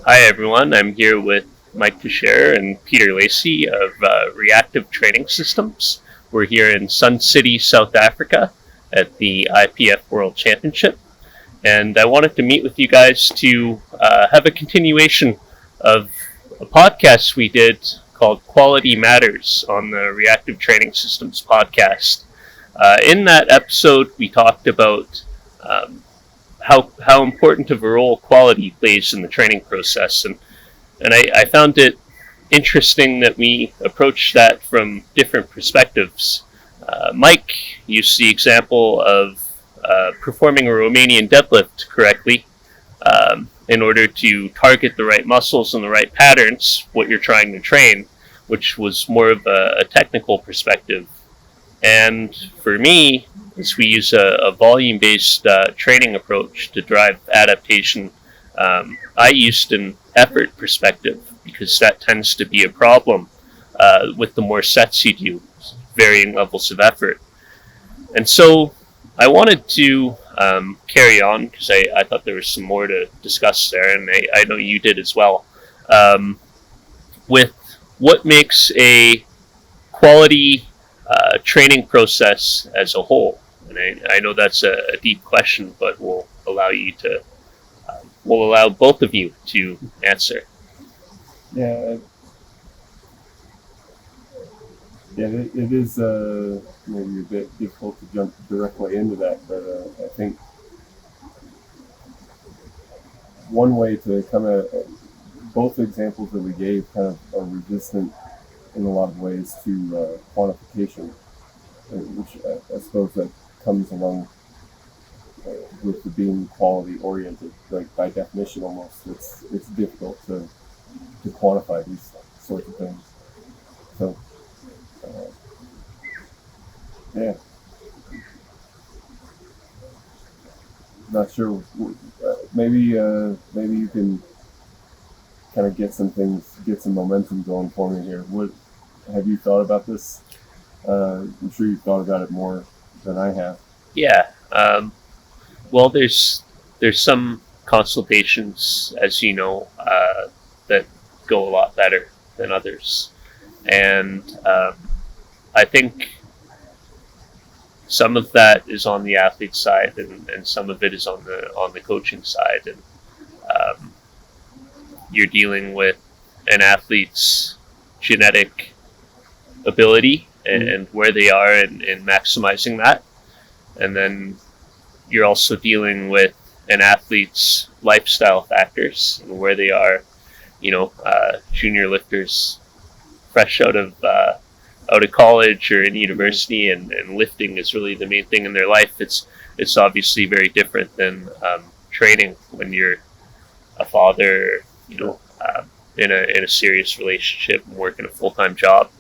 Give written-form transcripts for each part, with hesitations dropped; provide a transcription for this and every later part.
Hi everyone, I'm here with Mike Teixeira and Peter Lacey of Reactive Training Systems. We're here in Sun City, South Africa at the IPF World Championship, and I wanted to meet with you guys to have a continuation of a podcast we did called Quality Matters on the Reactive Training Systems podcast. In that episode, we talked about how important of a role quality plays in the training process, and I found it interesting that we approached that from different perspectives. Mike used the example of performing a Romanian deadlift correctly in order to target the right muscles and the right patterns, what you're trying to train, which was more of a technical perspective. And for me, as we use a volume-based training approach to drive adaptation, I used an effort perspective because that tends to be a problem with the more sets you do, varying levels of effort. And so I wanted to carry on because I thought there was some more to discuss there, and I know you did as well, with what makes a quality training process as a whole. And I know that's a deep question, but we'll allow both of you to answer. Yeah, it is maybe a bit difficult to jump directly into that, but I think one way to kind of, both examples that we gave kind of are resistant in a lot of ways to quantification, which I suppose that comes along with the being quality oriented. Like by definition, almost it's difficult to quantify these sorts of things. So yeah, not sure. Maybe you can kind of get some momentum going for me here. What have you thought about this? I'm sure you've thought about it more than I have. Yeah. Well, there's some consultations, as you know, that go a lot better than others, and I think some of that is on the athlete side, and some of it is on the coaching side, and you're dealing with an athlete's genetic ability and where they are in maximizing that, and then you're also dealing with an athlete's lifestyle factors and where they are. Junior lifters fresh out of college or in university, and lifting is really the main thing in their life. It's obviously very different than training when you're a father, in a serious relationship and working a full-time job.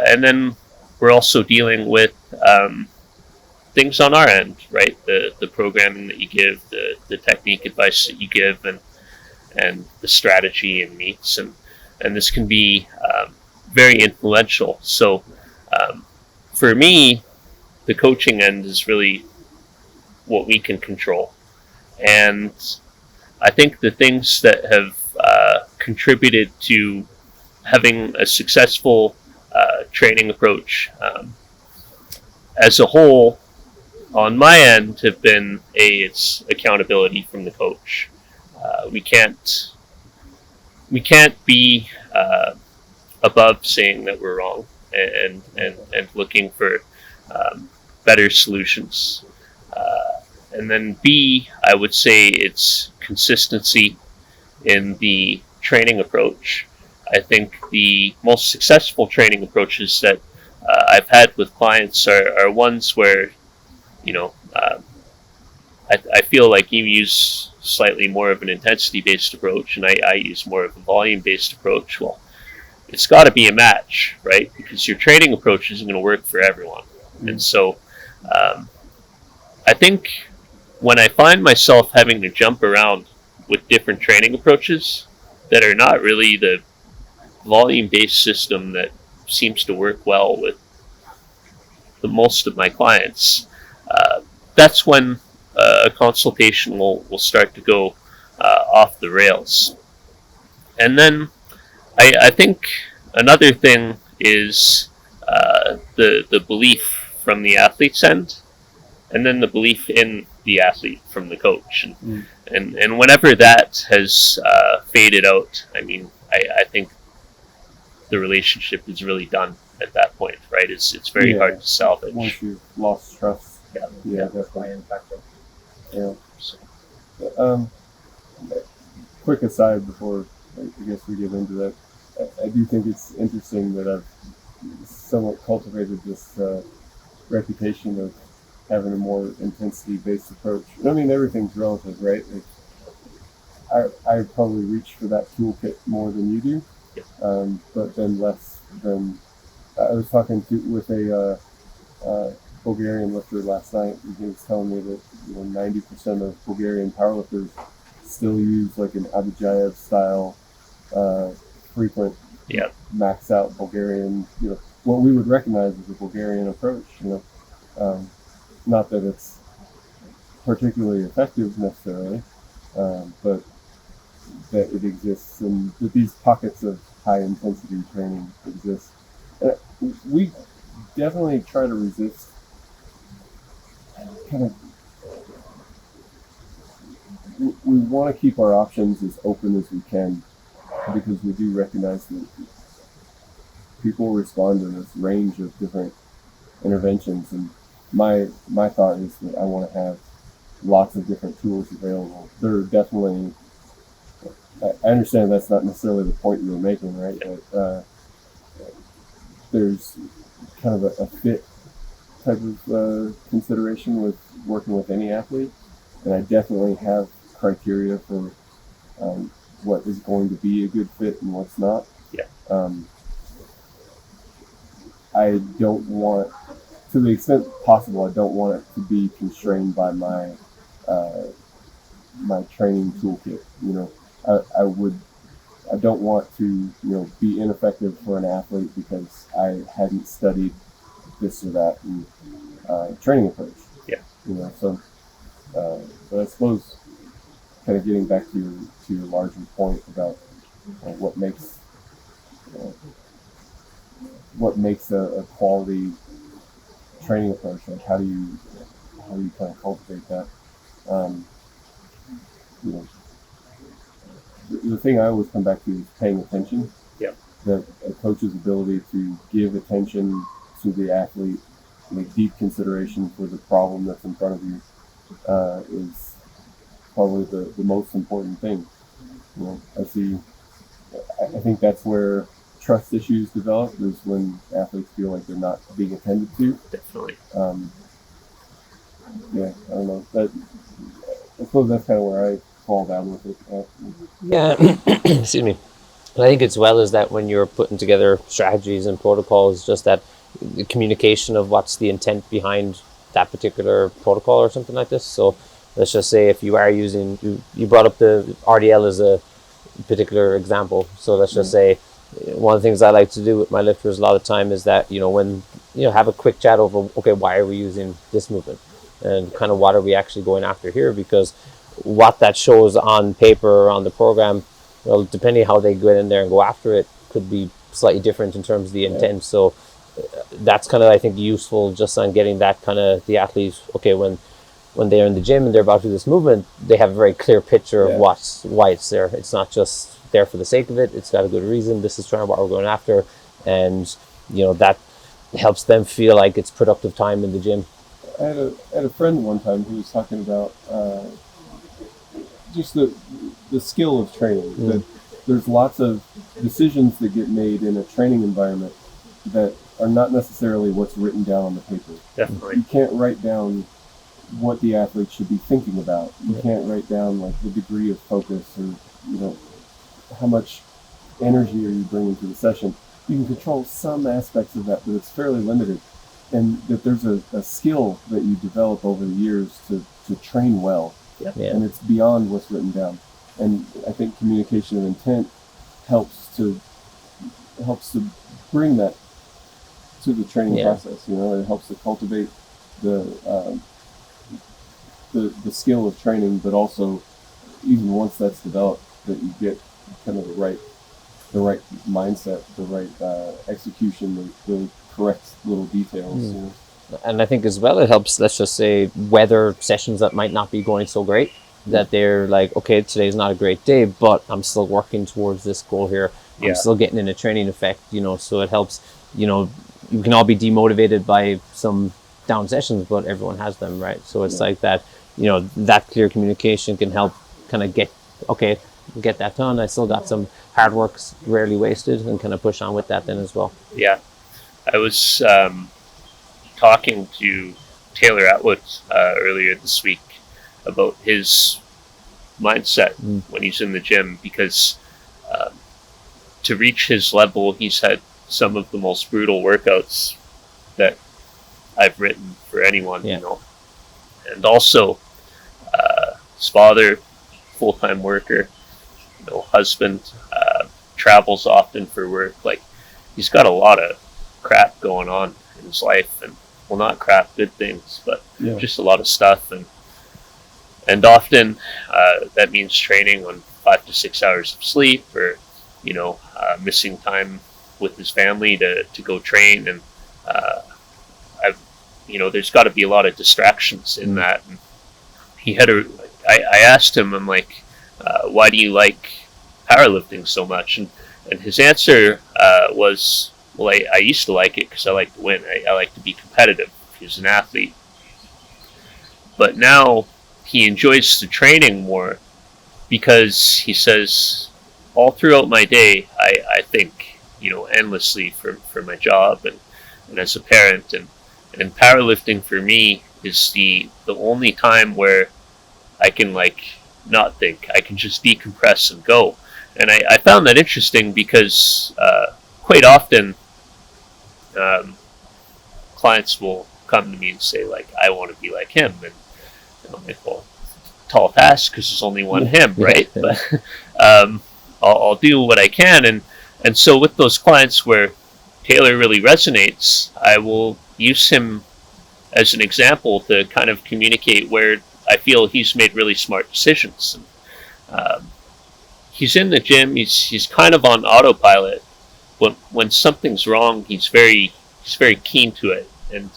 And then we're also dealing with things on our end, right? The programming that you give, the technique advice that you give, and the strategy and meets, and this can be very influential. So for me, the coaching end is really what we can control, and I think the things that have contributed to having a successful training approach as a whole on my end have been it's accountability from the coach. We can't be above saying that we're wrong and looking for better solutions. And then B, I would say it's consistency in the training approach. I think the most successful training approaches that I've had with clients are ones where, I feel like you use slightly more of an intensity-based approach, and I use more of a volume-based approach. Well, it's got to be a match, right? Because your training approach isn't going to work for everyone. And so I think when I find myself having to jump around with different training approaches that are not really the volume-based system that seems to work well with the most of my clients, that's when a consultation will start to go off the rails. And then I think another thing is the belief from the athlete's end, and then the belief in the athlete from the coach. And whenever that has faded out, I mean, I think the relationship is really done at that point, right? It's very hard to salvage. Once you've lost trust. Yeah, definitely. Yeah. Quick aside before I guess we get into that, I do think it's interesting that I've somewhat cultivated this reputation of having a more intensity-based approach. I mean, everything's relative, right? I probably reach for that toolkit more than you do, but then less than. I was talking with a Bulgarian lifter last night, and he was telling me that 90% of Bulgarian powerlifters still use like an Abijayev style frequent max out Bulgarian, what we would recognize as a Bulgarian approach. Not that it's particularly effective necessarily, but that it exists and that these pockets of high intensity training exist. We definitely try to resist kind of. We want to keep our options as open as we can because we do recognize that people respond to this range of different interventions, and my thought is that I want to have lots of different tools available. There are definitely, I understand that's not necessarily the point you were making, right? But there's kind of a fit type of consideration with working with any athlete, and I definitely have criteria for what is going to be a good fit and what's not. I don't want, to the extent possible, I don't want it to be constrained by my my training toolkit. I don't want to be ineffective for an athlete because I hadn't studied this or that in training approach. So but I suppose kind of getting back to your larger point about what makes a quality training approach, like how do you kind of cultivate that. The thing I always come back to is paying attention. That a coach's ability to give attention to the athlete, make deep consideration for the problem that's in front of you, is probably the most important thing. I think that's where trust issues develop, is when athletes feel like they're not being attended to. Definitely. I don't know. I suppose that's kind of where I fall down with it. Yeah, excuse me. But I think as well is that when you're putting together strategies and protocols, just that communication of what's the intent behind that particular protocol or something like this. So let's just say if you are using, you brought up the RDL as a particular example. So let's just say one of the things I like to do with my lifters a lot of the time is that, when, have a quick chat over, okay, why are we using this movement? And kind of what are we actually going after here? Because what that shows on paper or on the program, well, depending how they go in there and go after it, could be slightly different in terms of the intent. So that's kind of, I think, useful just on getting that kind of the athletes, okay, when they're in the gym and they're about to do this movement, they have a very clear picture of why it's there. It's not just there for the sake of it. It's got a good reason. This is what we're going after. And, that helps them feel like it's productive time in the gym. I had a friend one time who was talking about just the skill of training. That there's lots of decisions that get made in a training environment that are not necessarily what's written down on the paper. Definitely. You can't write down what the athlete should be thinking about. You can't write down like the degree of focus or how much energy are you bringing to the session. You can control some aspects of that, but it's fairly limited. And that there's a skill that you develop over the years to train well. And it's beyond what's written down. And I think communication of intent helps to bring that to the training process. It helps to cultivate the skill of training, but also even once that's developed, that you get kind of the right mindset, the right execution, the correct little details. You know? And I think as well it helps, let's just say, weather sessions that might not be going so great, that they're like, okay, today's not a great day, but I'm still working towards this goal here. I'm still getting in a training effect, so it helps. You can all be demotivated by some down sessions, but everyone has them, right? So it's like that, that clear communication can help kind of get that done. I still got some hard work rarely wasted, and kind of push on with that then as well. Yeah. I was talking to Taylor Atwood earlier this week about his mindset when he's in the gym, because to reach his level, he's had some of the most brutal workouts that I've written for anyone, and also his father, full-time worker, husband, travels often for work. Like, he's got a lot of crap going on in his life, and well, not crap, good things, but just a lot of stuff, and often that means training on 5 to 6 hours of sleep, or missing time with his family to go train, and there's got to be a lot of distractions in that. And I asked him, I'm like, why do you like powerlifting so much? And his answer was, well, I used to like it because I like to win. I like to be competitive. He was an athlete. But now he enjoys the training more, because he says, all throughout my day, I think, endlessly for my job and as a parent. And powerlifting for me is the only time where I can, like, not think. I can just decompress and go. And I found that interesting, because quite often clients will come to me and say, like, I want to be like him. And I'm like, well, tall task, because there's only one him, right? But I'll do what I can. And so with those clients where Taylor really resonates, I will use him as an example to kind of communicate where I feel he's made really smart decisions. And, he's in the gym. He's kind of on autopilot. When something's wrong, he's very keen to it. And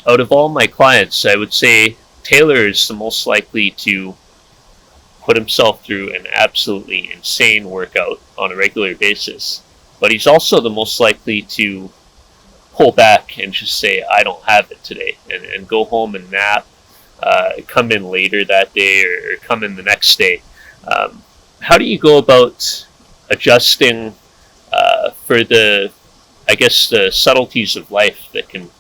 out of all my clients, I would say Taylor is the most likely to put himself through an absolutely insane workout on a regular basis. But he's also the most likely to pull back and just say, I don't have it today, and go home and nap, come in later that day, or come in the next day. How do you go about adjusting for the subtleties of life that can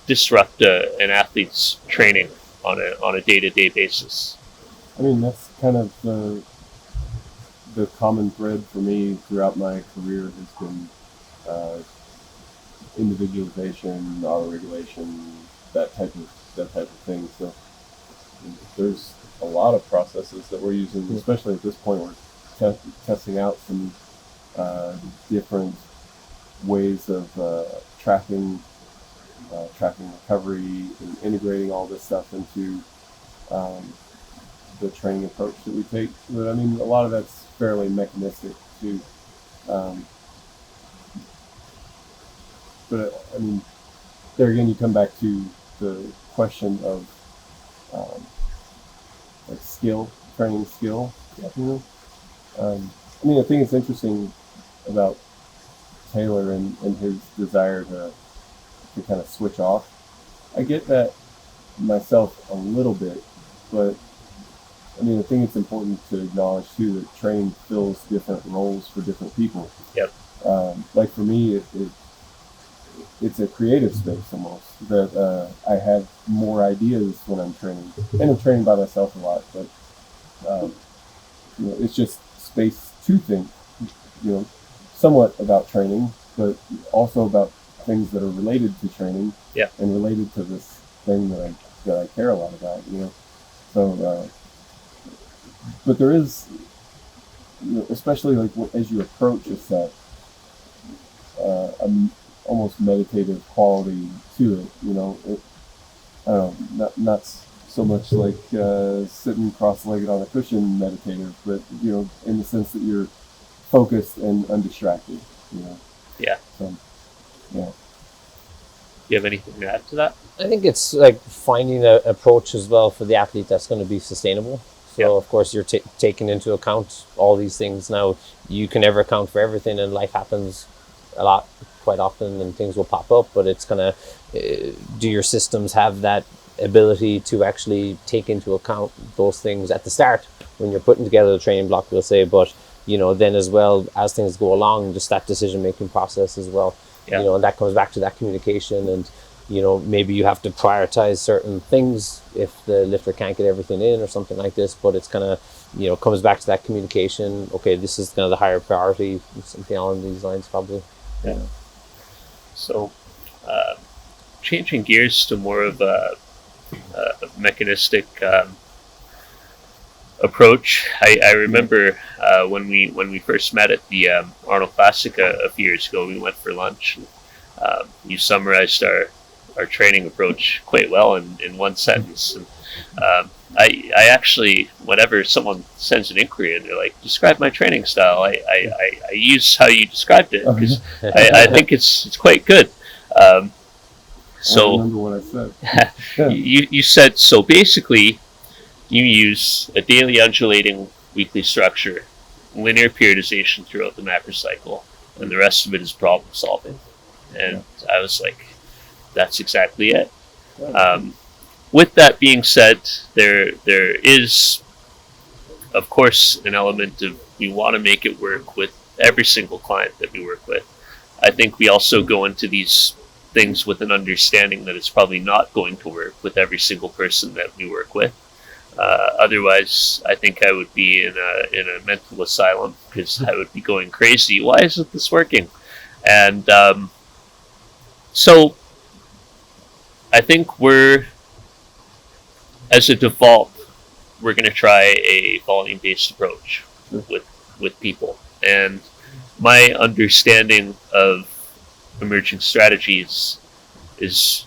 disrupt an athlete's training on a day-to-day basis? I mean, that's kind of the common thread for me throughout my career has been individualization, auto-regulation, that type of thing. So there's a lot of processes that we're using, especially at this point. We're testing out some different ways of tracking recovery, and integrating all this stuff into the training approach that we take. But I mean, a lot of that's fairly mechanistic too. But I mean, there again, you come back to the question of like training skill. I mean, I think it's interesting about Taylor and his desire to kind of switch off. I get that myself a little bit, but I mean, I think it's important to acknowledge too that training fills different roles for different people. Yep. Like for me, it's a creative space almost, that I have more ideas when I'm training, and I'm training by myself a lot, but it's just space to think, somewhat about training, but also about things that are related to training, and related to this thing that I care a lot about, So, but there is, especially like as you approach a set, almost meditative quality to it. I don't know, not so much like sitting cross-legged on a cushion meditative, but in the sense that you're focused and undistracted. Yeah. So, yeah. Do you have anything to add to that? I think it's like finding an approach as well for the athlete that's going to be sustainable. So Yeah. of course you're taking into account all these things. Now you can never account for everything, and life happens quite often, and things will pop up. But it's gonna do your systems have that ability to actually take into account those things at the start when you're putting together the training block, we'll say, but then as well as things go along, just that decision making process as well. Yeah. And that comes back to that communication, and maybe you have to prioritize certain things if the lifter can't get everything in or something like this, but it's kind of comes back to that communication. Okay, this is kind of the higher priority, something along these lines probably. Yeah. So changing gears to more of a mechanistic approach. I remember when we first met at the Arnold Classic a few years ago. We went for lunch. You summarized our training approach quite well in one sentence. And I actually, whenever someone sends an inquiry and they're like, "Describe my training style," I use how you described it because I think it's quite good. So I remember what I said. Yeah. You said, so basically you use a daily undulating weekly structure, linear periodization throughout the macro cycle, and the rest of it is problem solving. And I was like, that's exactly it. With that being said, there is, of course, an element of we want to make it work with every single client that we work with. I think we also go into these things with an understanding that it's probably not going to work with every single person that we work with. Otherwise, I think I would be in a mental asylum because I would be going crazy. Why isn't this working? And so I think as a default, we're going to try a volume-based approach with people. And my understanding of emerging strategies is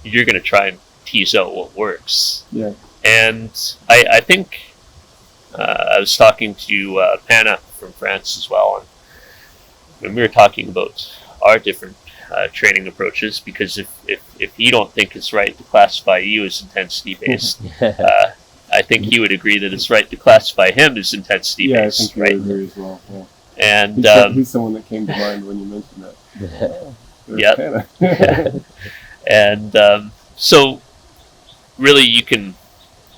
you're going to try and tease out what works. Yeah. And I think I was talking to Pana from France as well, and when we were talking about our different training approaches, because if you don't think it's right to classify you as intensity-based, I think he would agree that it's right to classify him as intensity-based. Yeah, I think he would agree as well. Yeah. And he's someone that came to mind when you mentioned that. Yeah. And so really you can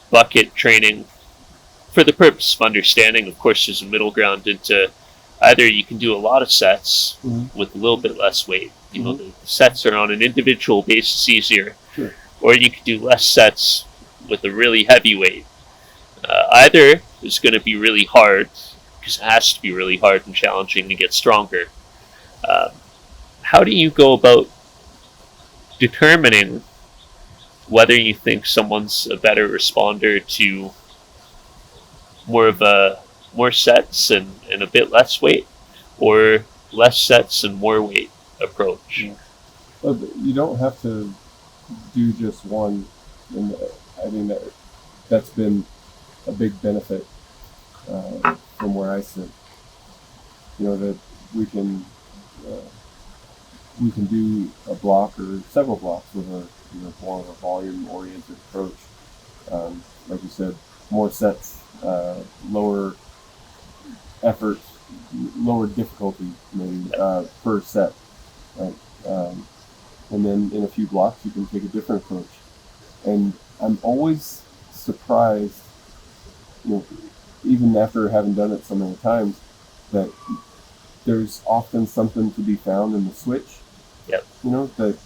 bucket training for the purpose of understanding. Of course, there's a middle ground into either you can do a lot of sets with a little bit less weight. The sets are on an individual basis easier. Sure. Or you can do less sets with a really heavy weight. Either is going to be really hard, because it has to be really hard and challenging to get stronger. How do you go about determining whether you think someone's a better responder to more sets and a bit less weight, or less sets and more weight approach? Well, you don't have to do just one. And I mean, that's been a big benefit from where I sit. That we can do a block or several blocks with a more of a volume-oriented approach. Like you said, more sets, lower effort, lower difficulty maybe per set, right? And then in a few blocks you can take a different approach. And I'm always surprised, even after having done it so many times, that there's often something to be found in the switch. Yep. That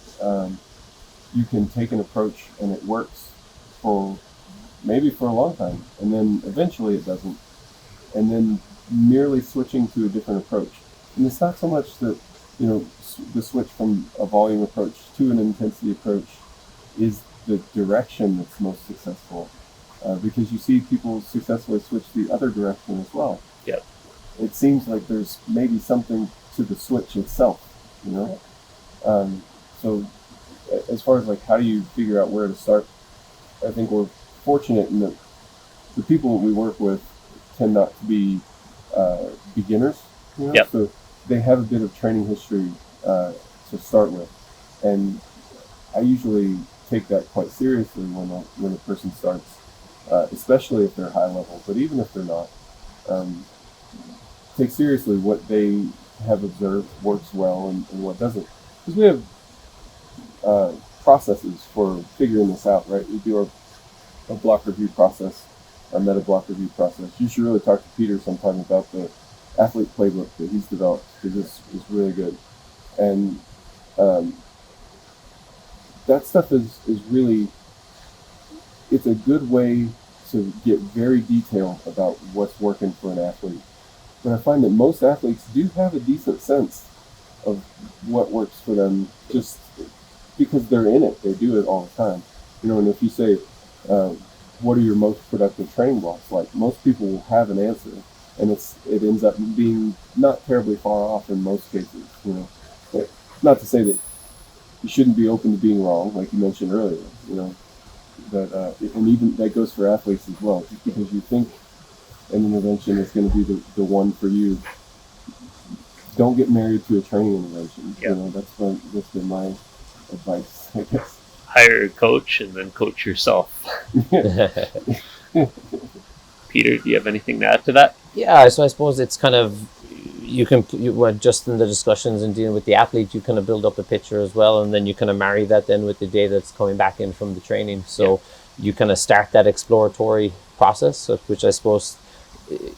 you can take an approach and it works for maybe for a long time, and then eventually it doesn't, and then merely switching to a different approach. And it's not so much that the switch from a volume approach to an intensity approach is the direction that's most successful, because you see people successfully switch the other direction as well. Yep. It seems like there's maybe something to the switch itself, So as far as how do you figure out where to start, I think we're fortunate in that the people that we work with tend not to be beginners, you know? Yep. So they have a bit of training history to start with, and I usually take that quite seriously when a person starts, especially if they're high level, but even if they're not, take seriously what they have observed works well and what doesn't, because we have processes for figuring this out, right? We do our block review process, our meta block review process. You should really talk to Peter sometime about the athlete playbook that he's developed, because it's really good. And that stuff is really, it's a good way to get very detailed about what's working for an athlete. But I find that most athletes do have a decent sense of what works for them, just because they're in it. They do it all the time. You know, and if you say, what are your most productive training blocks like? Most people will have an answer, and it ends up being not terribly far off in most cases. You know, but not to say that you shouldn't be open to being wrong, like you mentioned earlier. You know, but and even that goes for athletes as well. Just because you think an intervention is going to be the one for you, don't get married to a training intervention. Yeah. You know, that's been my advice, I guess. Hire a coach and then coach yourself. Peter, do you have anything to add to that? Yeah, so I suppose it's kind of, just in the discussions and dealing with the athlete, you kind of build up a picture as well, and then you kind of marry that then with the data that's coming back in from the training. So you kind of start that exploratory process, which I suppose,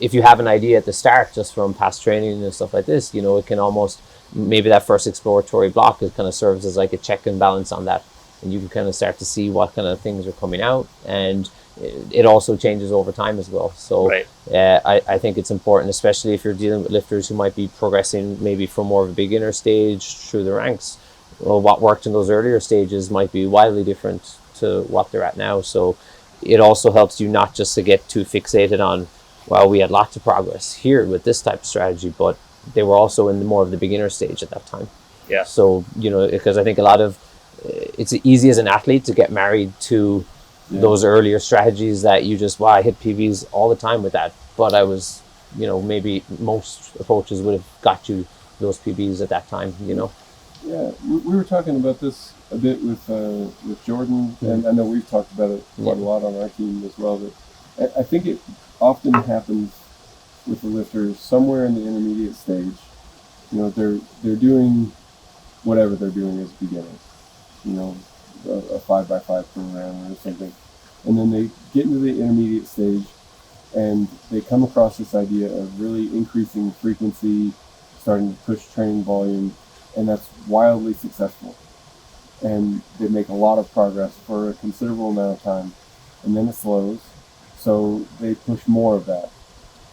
if you have an idea at the start just from past training and stuff like this, you know, it can almost, maybe that first exploratory block, it kind of serves as like a check and balance on that, and you can kind of start to see what kind of things are coming out, and it also changes over time as well. So Right. I think it's important, especially if you're dealing with lifters who might be progressing maybe from more of a beginner stage through the ranks. Well, what worked in those earlier stages might be wildly different to what they're at now. So it also helps you not just to get too fixated on, well, we had lots of progress here with this type of strategy, but they were also in more of the beginner stage at that time. Yeah. So, you know, because I think a lot of, it's easy as an athlete to get married to those earlier strategies that you just, wow, I hit PBs all the time with that. But I was, you know, maybe most approaches would have got you those PBs at that time, you know. Yeah, we were talking about this a bit with Jordan, and I know we've talked about it quite a lot on our team as well. But I think it often happens with the lifters somewhere in the intermediate stage. You know, they're doing whatever they're doing as beginners. You know, a 5x5 program or something, and then they get into the intermediate stage, and they come across this idea of really increasing frequency, starting to push training volume, and that's wildly successful. And they make a lot of progress for a considerable amount of time, and then it slows, so they push more of that,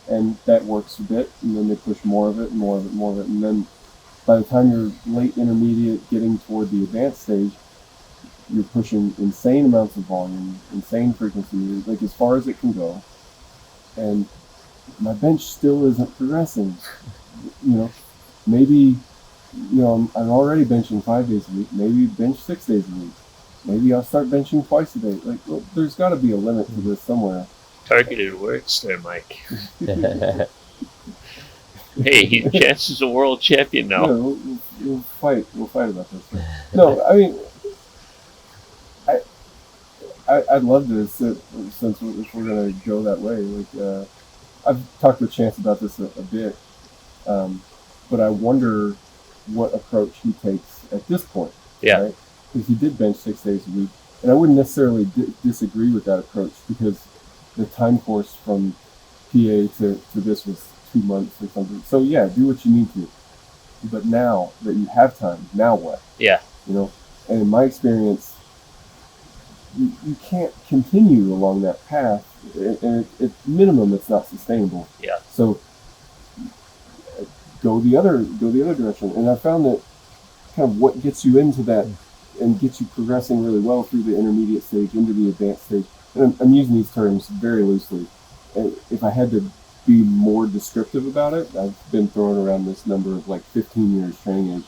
and that works a bit, and then they push more of it, more of it, more of it, and then by the time you're late intermediate, getting toward the advanced stage, you're pushing insane amounts of volume, insane frequency, like as far as it can go, and my bench still isn't progressing. You know, maybe, you know, I'm already benching 5 days a week, maybe bench 6 days a week, maybe I'll start benching twice a day. Like, well, there's got to be a limit to this somewhere. Targeted words there, Mike. Hey, Chance is a world champion now. Yeah, we'll fight about this. No, I mean, I'd love to sit, since if we're going to go that way. Like, I've talked with Chance about this a bit, but I wonder what approach he takes at this point. Yeah. Right? Because he did bench 6 days a week, and I wouldn't necessarily disagree with that approach, because the time course from PA to this was 2 months or something. So yeah, do what you need to. But now that you have time, now what? Yeah. You know, and in my experience, you can't continue along that path, and at minimum, it's not sustainable. Yeah. So go the other direction. And I found that kind of what gets you into that and gets you progressing really well through the intermediate stage into the advanced stage. And I'm using these terms very loosely. If I had to be more descriptive about it, I've been throwing around this number of like 15 years training age.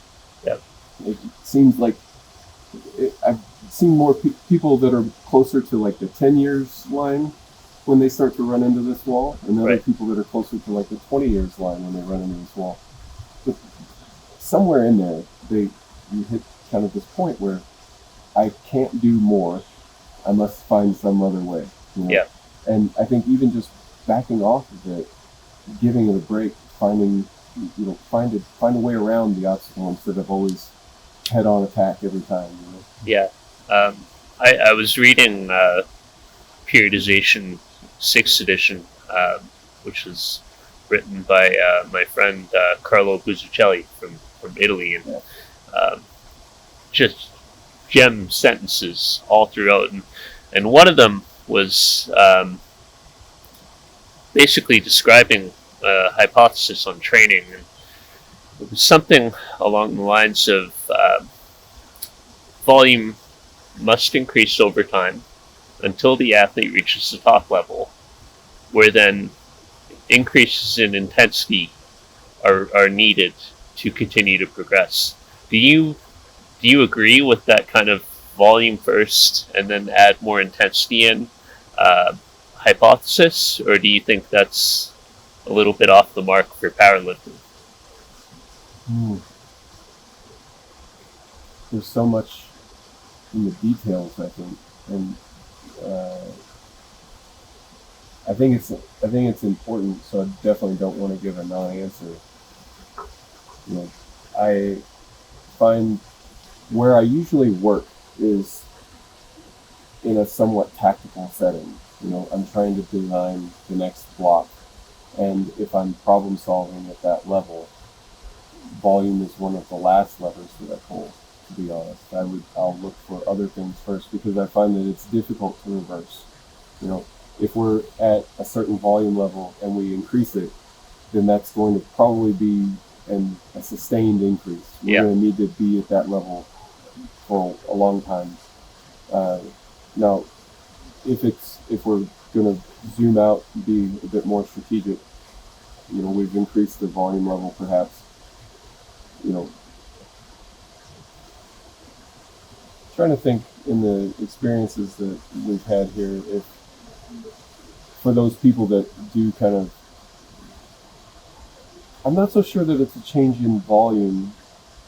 Yep. It seems like I've seen more people that are closer to like the 10 years line when they start to run into this wall, and other Right. people that are closer to like the 20 years line when they run into this wall. But somewhere in there, you hit kind of this point where I can't do more. I must find some other way. You know? Yeah. And I think even just backing off of it, giving it a break, find a way around the obstacle instead of always head-on attack every time. You know? Yeah. I was reading Periodization 6th edition, which was written by my friend Carlo Buzzuccelli from Italy, and just gem sentences all throughout. And one of them was basically describing a hypothesis on training. And it was something along the lines of volume must increase over time until the athlete reaches the top level, where then increases in intensity are needed to continue to progress. Do you agree with that kind of volume first and then add more intensity in hypothesis, or do you think that's a little bit off the mark for powerlifting? There's so much in the details, I think, and I think it's important. So I definitely don't want to give a non-answer. You know, I find where I usually work is in a somewhat tactical setting. You know, I'm trying to design the next block, and if I'm problem solving at that level, volume is one of the last levers that I pull. To be honest, I'll look for other things first because I find that it's difficult to reverse. You know, if we're at a certain volume level and we increase it, then that's going to probably be a sustained increase. We're going to need to be at that level for a long time. Now, if we're going to zoom out and be a bit more strategic, you know, we've increased the volume level perhaps. You know, trying to think in the experiences that we've had here, if for those people that do kind of, I'm not so sure that it's a change in volume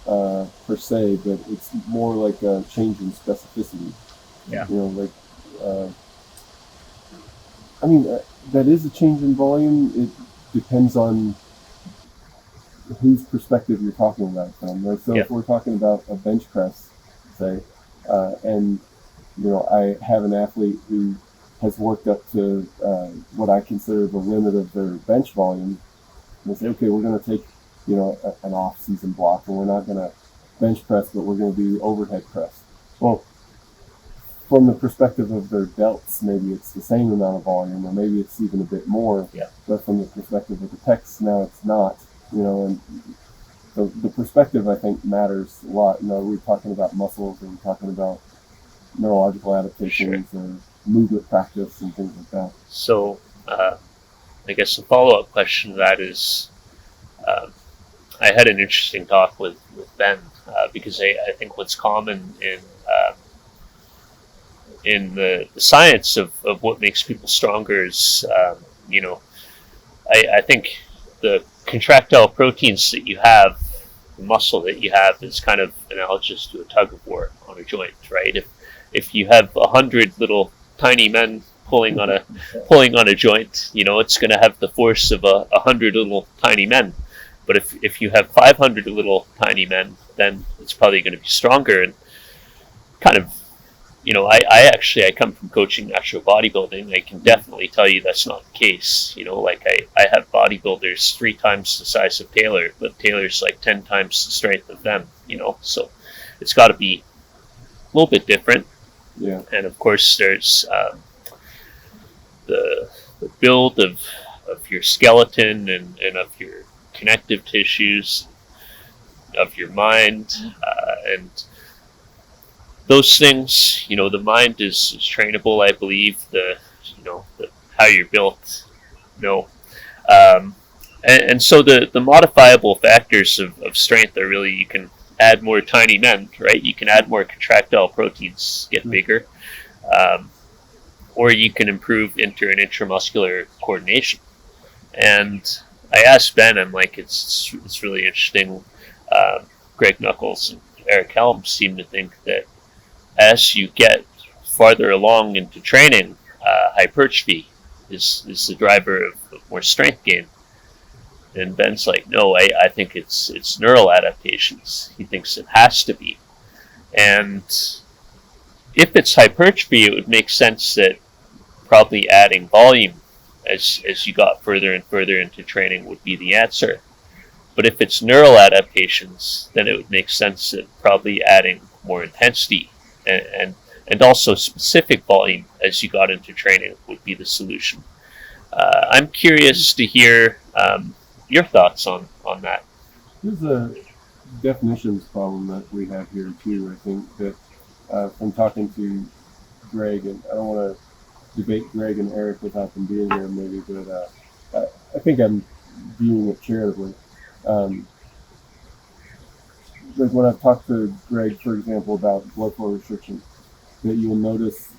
per se, but it's more like a change in specificity. Yeah. You know, like, I mean, that is a change in volume. It depends on whose perspective you're talking about from. Like, so if we're talking about a bench press, say, and you know, I have an athlete who has worked up to what I consider the limit of their bench volume. And say, okay, we're going to take, you know, an off-season block, and we're not going to bench press, but we're going to do overhead press. Well, from the perspective of their delts, maybe it's the same amount of volume, or maybe it's even a bit more. Yeah. But from the perspective of the pecs, now it's not. You know, and so the perspective, I think, matters a lot. You know, we're talking about muscles, and we're talking about neurological adaptations, or movement practice, and things like that. So, I guess the follow-up question to that is, I had an interesting talk with Ben because I think what's common in the science of what makes people stronger is, you know, I think the contractile proteins that you have, the muscle that you have, is kind of analogous to a tug of war on a joint, right? If you have 100 little tiny men pulling on a joint, you know, it's going to have the force of 100 little tiny men. But if you have 500 little tiny men, then it's probably going to be stronger. And kind of, you know, I come from coaching natural bodybuilding. I can definitely tell you that's not the case. You know, like I have bodybuilders 3 times the size of Taylor, but Taylor's like 10 times the strength of them, you know, so it's got to be a little bit different. Yeah. And of course there's the build of your skeleton and of your connective tissues, of your mind, and those things, you know, the mind is trainable, I believe. How you're built, no. And so the modifiable factors of strength are really, you can add more tiny men, right? You can add more contractile proteins, get bigger, or you can improve inter and intramuscular coordination. And I asked Ben, I'm like, it's really interesting. Greg Knuckles and Eric Helms seem to think that as you get farther along into training, hypertrophy is the driver of more strength gain. And Ben's like, no, I think it's neural adaptations. He thinks it has to be. And if it's hypertrophy, it would make sense that probably adding volume as you got further and further into training would be the answer. But if it's neural adaptations, then it would make sense that probably adding more intensity and also specific volume as you got into training would be the solution. I'm curious to hear your thoughts on that. There's a definitions problem that we have here too. I think that from talking to Greg, and I don't want to debate Greg and Eric without them being here maybe, but I think I'm viewing it charitably. Like when I've talked to Greg, for example, about blood flow restriction, that you'll notice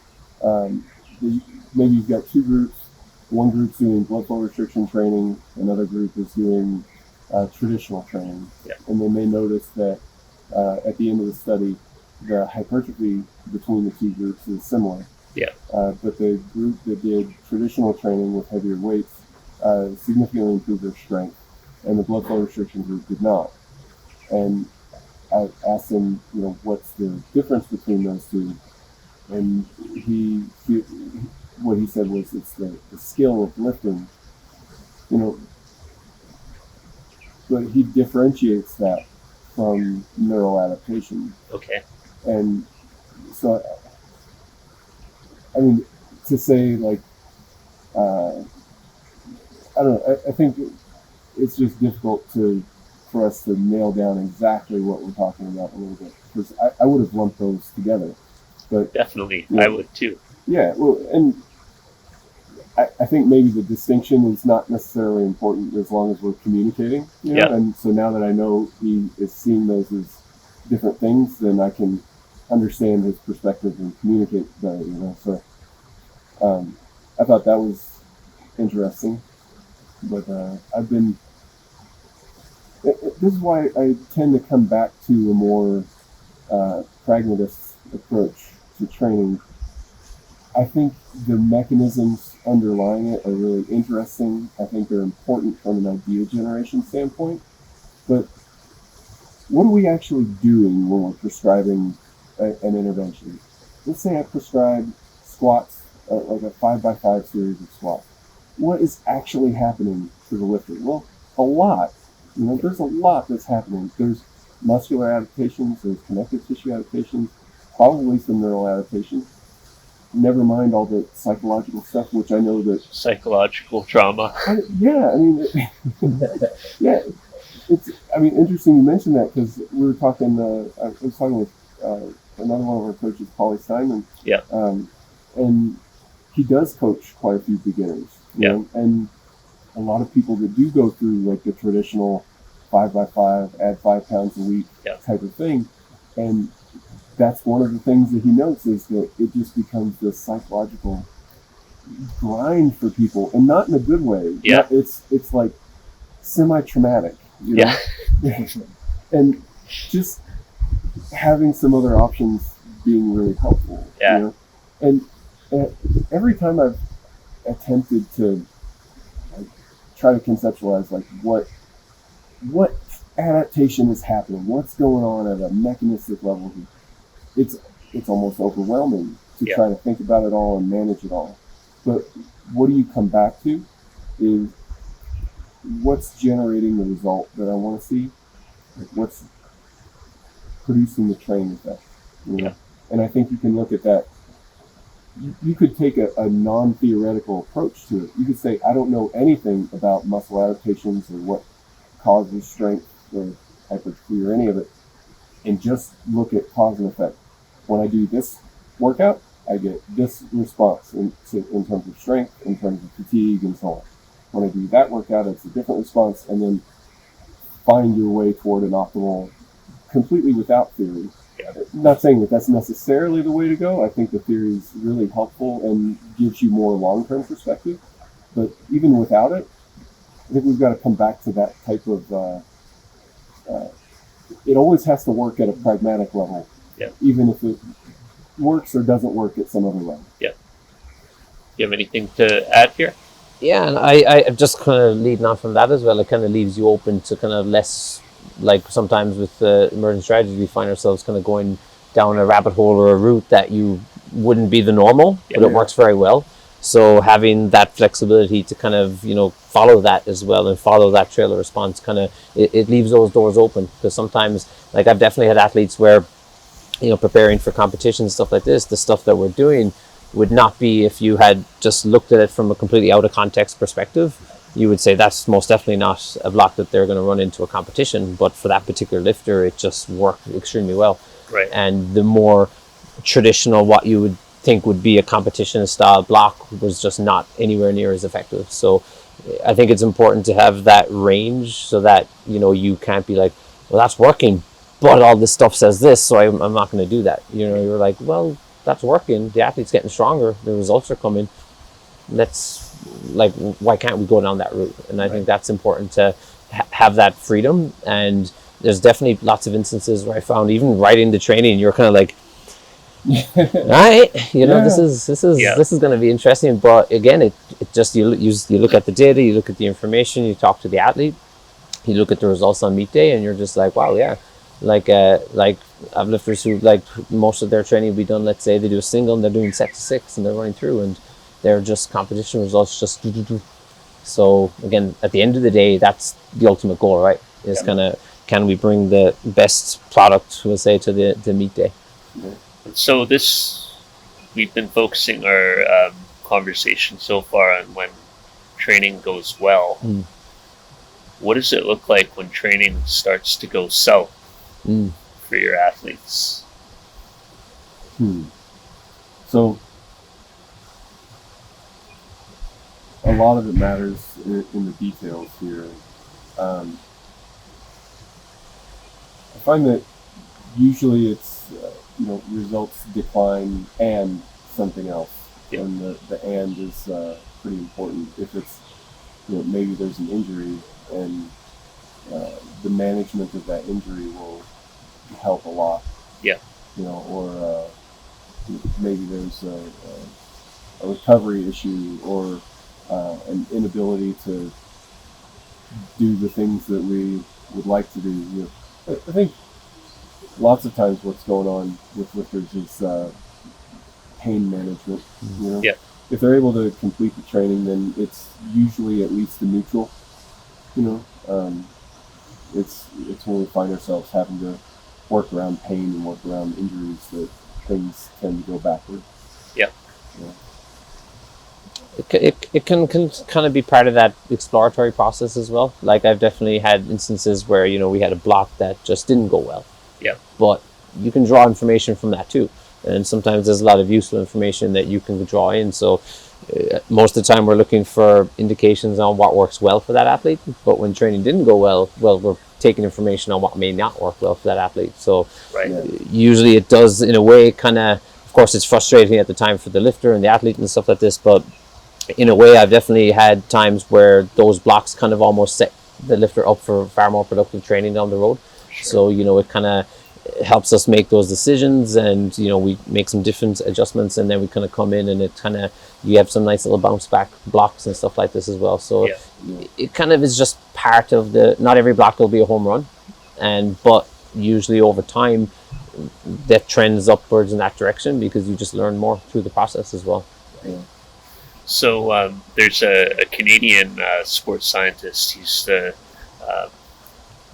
that maybe you've got two groups. One group's doing blood flow restriction training, another group is doing traditional training. Yeah. And they may notice that at the end of the study, the hypertrophy between the two groups is similar. Yeah. But the group that did traditional training with heavier weights significantly improved their strength, and the blood flow restriction group did not. And I asked him, what's the difference between those two? And what he said was it's the skill of lifting, but he differentiates that from neural adaptation. Okay. And so, I mean, to say like, I don't know, I think it's just difficult for us to nail down exactly what we're talking about a little bit, because I would have lumped those together. But definitely, I would too. Yeah, well, and I think maybe the distinction is not necessarily important as long as we're communicating. Yeah. And so now that I know he is seeing those as different things, then I can understand his perspective and communicate better. So I thought that was interesting. But I've been. This is why I tend to come back to a more pragmatist approach to training. I think the mechanisms underlying it are really interesting. I think they're important from an idea generation standpoint. But what are we actually doing when we're prescribing an intervention? Let's say I prescribe squats, like a 5x5 series of squats. What is actually happening to the lifter? Well, a lot. There's a lot that's happening. There's muscular adaptations, there's connective tissue adaptations, probably some neural adaptations. Never mind all the psychological stuff, which I know that... Psychological trauma. Interesting you mentioned that, because we were talking, I was talking with another one of our coaches, Paulie Steinman. Yeah. And he does coach quite a few beginners. And a lot of people that do go through like the traditional 5x5, add 5 pounds a week type of thing. And that's one of the things that he notes, is that it just becomes this psychological grind for people, and not in a good way. Yeah. It's like semi-traumatic, Yeah. And just having some other options being really helpful. Yeah. And every time I've attempted to try to conceptualize like what adaptation is happening, what's going on at a mechanistic level here, it's almost overwhelming to try to think about it all and manage it all. But what do you come back to is what's generating the result that I want to see, like what's producing the training effect. And I think you can look at that. You could take a non-theoretical approach to it. You could say, I don't know anything about muscle adaptations or what causes strength or hypertrophy or any of it, and just look at cause and effect. When I do this workout, I get this response in terms of strength, in terms of fatigue, and so on. When I do that workout, it's a different response, and then find your way toward an optimal completely without theory. Yeah. Not saying that that's necessarily the way to go. I think the theory is really helpful and gives you more long-term perspective. But even without it, I think we've got to come back to that type of. It always has to work at a pragmatic level, Yeah. even if it works or doesn't work at some other level. Yeah. You have anything to add here? Yeah, and I just kind of leading on from that as well, it kind of leaves you open to kind of less, like sometimes with emergent strategies, we find ourselves kind of going down a rabbit hole or a route that you wouldn't be the normal, but it works very well. So having that flexibility to kind of, follow that as well and follow that trail of response, kind of, it leaves those doors open. Because sometimes, like I've definitely had athletes where, preparing for competitions, stuff like this, the stuff that we're doing would not be if you had just looked at it from a completely out of context perspective. You would say that's most definitely not a block that they're going to run into a competition, but for that particular lifter, it just worked extremely well. Right. And the more traditional, what you would think would be a competition style block was just not anywhere near as effective. So I think it's important to have that range so that, you can't be like, well, that's working, but all this stuff says this, so I'm not going to do that. You're like, well, that's working. The athlete's getting stronger. The results are coming. Why can't we go down that route? And I think that's important to have that freedom. And there's definitely lots of instances where I found even writing the training, you're kind of like, all right, this is going to be interesting. But again, it just you look at the data, you look at the information, you talk to the athlete, you look at the results on meet day, and you're just like, wow, yeah. Like I've lifters who like most of their training will be done. Let's say they do a single and they're doing set to 6 and they're running through and they're just competition results just. So again, at the end of the day, that's the ultimate goal, right? Is can we bring the best product, we'll say, to the meet day? So we've been focusing our conversation so far on when training goes well. What does it look like when training starts to go south for your athletes? So a lot of it matters in the details here. I find that usually it's results decline and something else, and the and is pretty important. If it's maybe there's an injury and the management of that injury will help a lot. Or maybe there's a recovery issue or an inability to do the things that we would like to do. I think lots of times what's going on with lifters is pain management. If they're able to complete the training, then it's usually at least a neutral. It's when we find ourselves having to work around pain and work around injuries that things tend to go backward. It can kind of be part of that exploratory process as well. Like I've definitely had instances where we had a block that just didn't go well. But you can draw information from that too, and sometimes there's a lot of useful information that you can draw in. So most of the time we're looking for indications on what works well for that athlete. But when training didn't go well, we're taking information on what may not work well for that athlete. So usually it does, in a way, kind of course, it's frustrating at the time for the lifter and the athlete and stuff like this. But in a way, I've definitely had times where those blocks kind of almost set the lifter up for far more productive training down the road. So it kind of helps us make those decisions, and we make some different adjustments, and then we kind of come in and it kind of, you have some nice little bounce back blocks and stuff like this as well. So it kind of is just part of not every block will be a home run, but usually over time that trends upwards in that direction because you just learn more through the process as well. So there's a Canadian sports scientist. He's the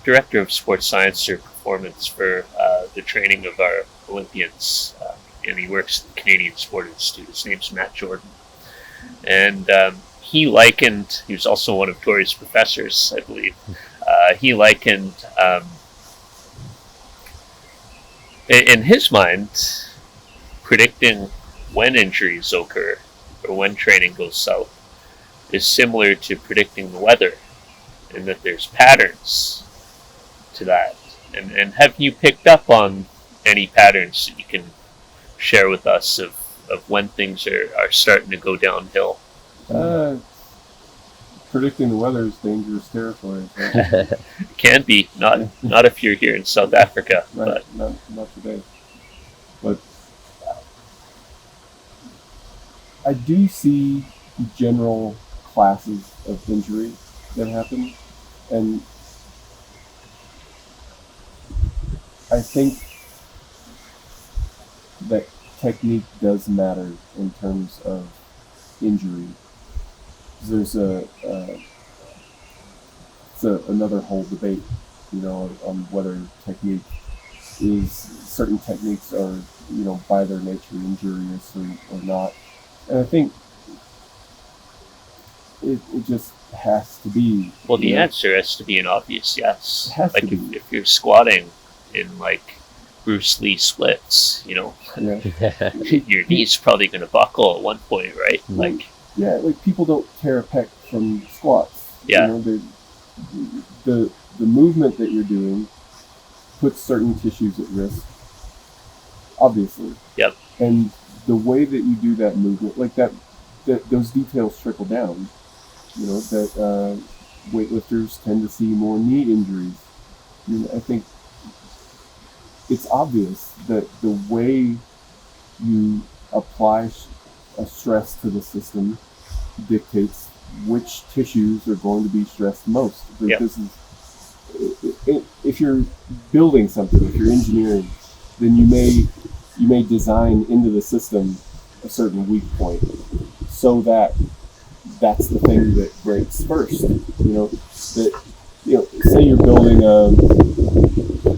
director of sports science or performance for the training of our Olympians, and he works at the Canadian Sport Institute. His name's Matt Jordan, and he was also one of Tori's professors, I believe. He likened, in his mind, predicting when injuries occur or when training goes south is similar to predicting the weather, in that there's patterns to that. And have you picked up on any patterns that you can share with us of when things are starting to go downhill? Predicting the weather is dangerous territory. Right? It can be, not if you're here in South Africa. Right, But not today. But I do see general classes of injury that happen, and I think that technique does matter in terms of injury. There's another whole debate, on whether technique is certain techniques are, by their nature injurious or not. And I think it just has to be. well, the answer has to be an obvious yes. It has like to be. if you're squatting in like Bruce Lee splits, Yeah. your knee's probably going to buckle at one point, right? Like people don't tear a pec from squats. Yeah. The movement that you're doing puts certain tissues at risk, obviously. Yep. And the way that you do that movement, like that those details trickle down. That weightlifters tend to see more knee injuries. I think it's obvious that the way you apply a stress to the system dictates which tissues are going to be stressed most. Yep. This is, if you're building something, if you're engineering, then you may design into the system a certain weak point, so that's the thing that breaks first. Say you're building a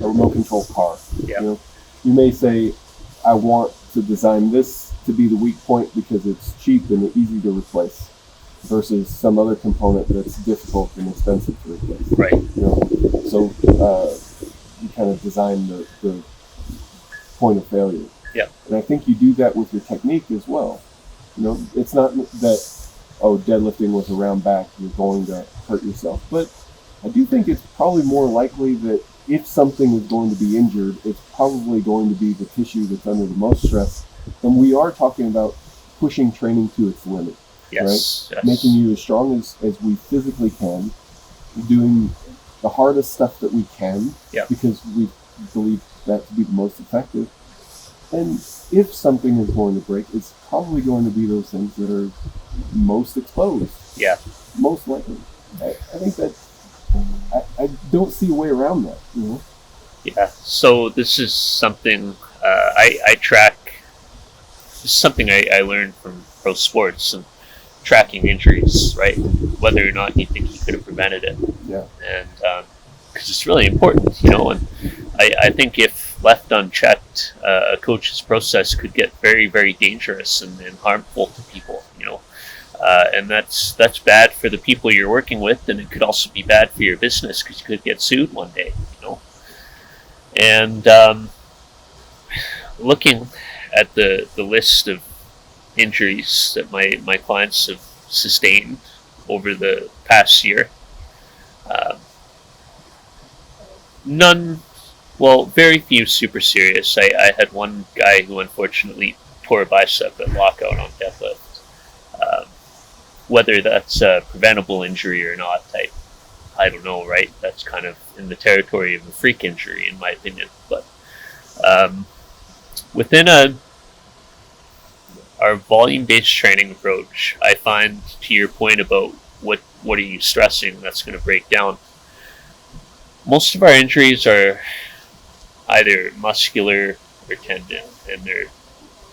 remote control car. Yep. You may say, I want to design this to be the weak point because it's cheap and easy to replace, versus some other component that's difficult and expensive to replace. Right. So you kind of design the point of failure. Yeah. And I think you do that with your technique as well. It's not that, deadlifting with a round back, you're going to hurt yourself. But I do think it's probably more likely that if something is going to be injured, it's probably going to be the tissue that's under the most stress. And we are talking about pushing training to its limit. Yes. Right? Yes. Making you as strong as we physically can, doing the hardest stuff that we can, Yeah. because we believe that to be the most effective. And if something is going to break, it's probably going to be those things that are most exposed. Yeah. Most likely. I think that I don't see a way around that. Yeah. So this is something I track. This is something I learned from pro sports and tracking injuries, right? Whether or not you think you could have prevented it. Yeah. And because it's really important, and I think if left unchecked, a coach's process could get very, very dangerous and harmful to people, and that's bad for the people you're working with, and it could also be bad for your business because you could get sued one day, And looking at the list of injuries that my clients have sustained over the past year, very few super serious. I had one guy who unfortunately tore a bicep at lockout on deadlift. Whether that's a preventable injury or not, I don't know, right? That's kind of in the territory of a freak injury, in my opinion. But within our volume-based training approach, I find, to your point about what are you stressing that's going to break down, most of our injuries are either muscular or tendon, and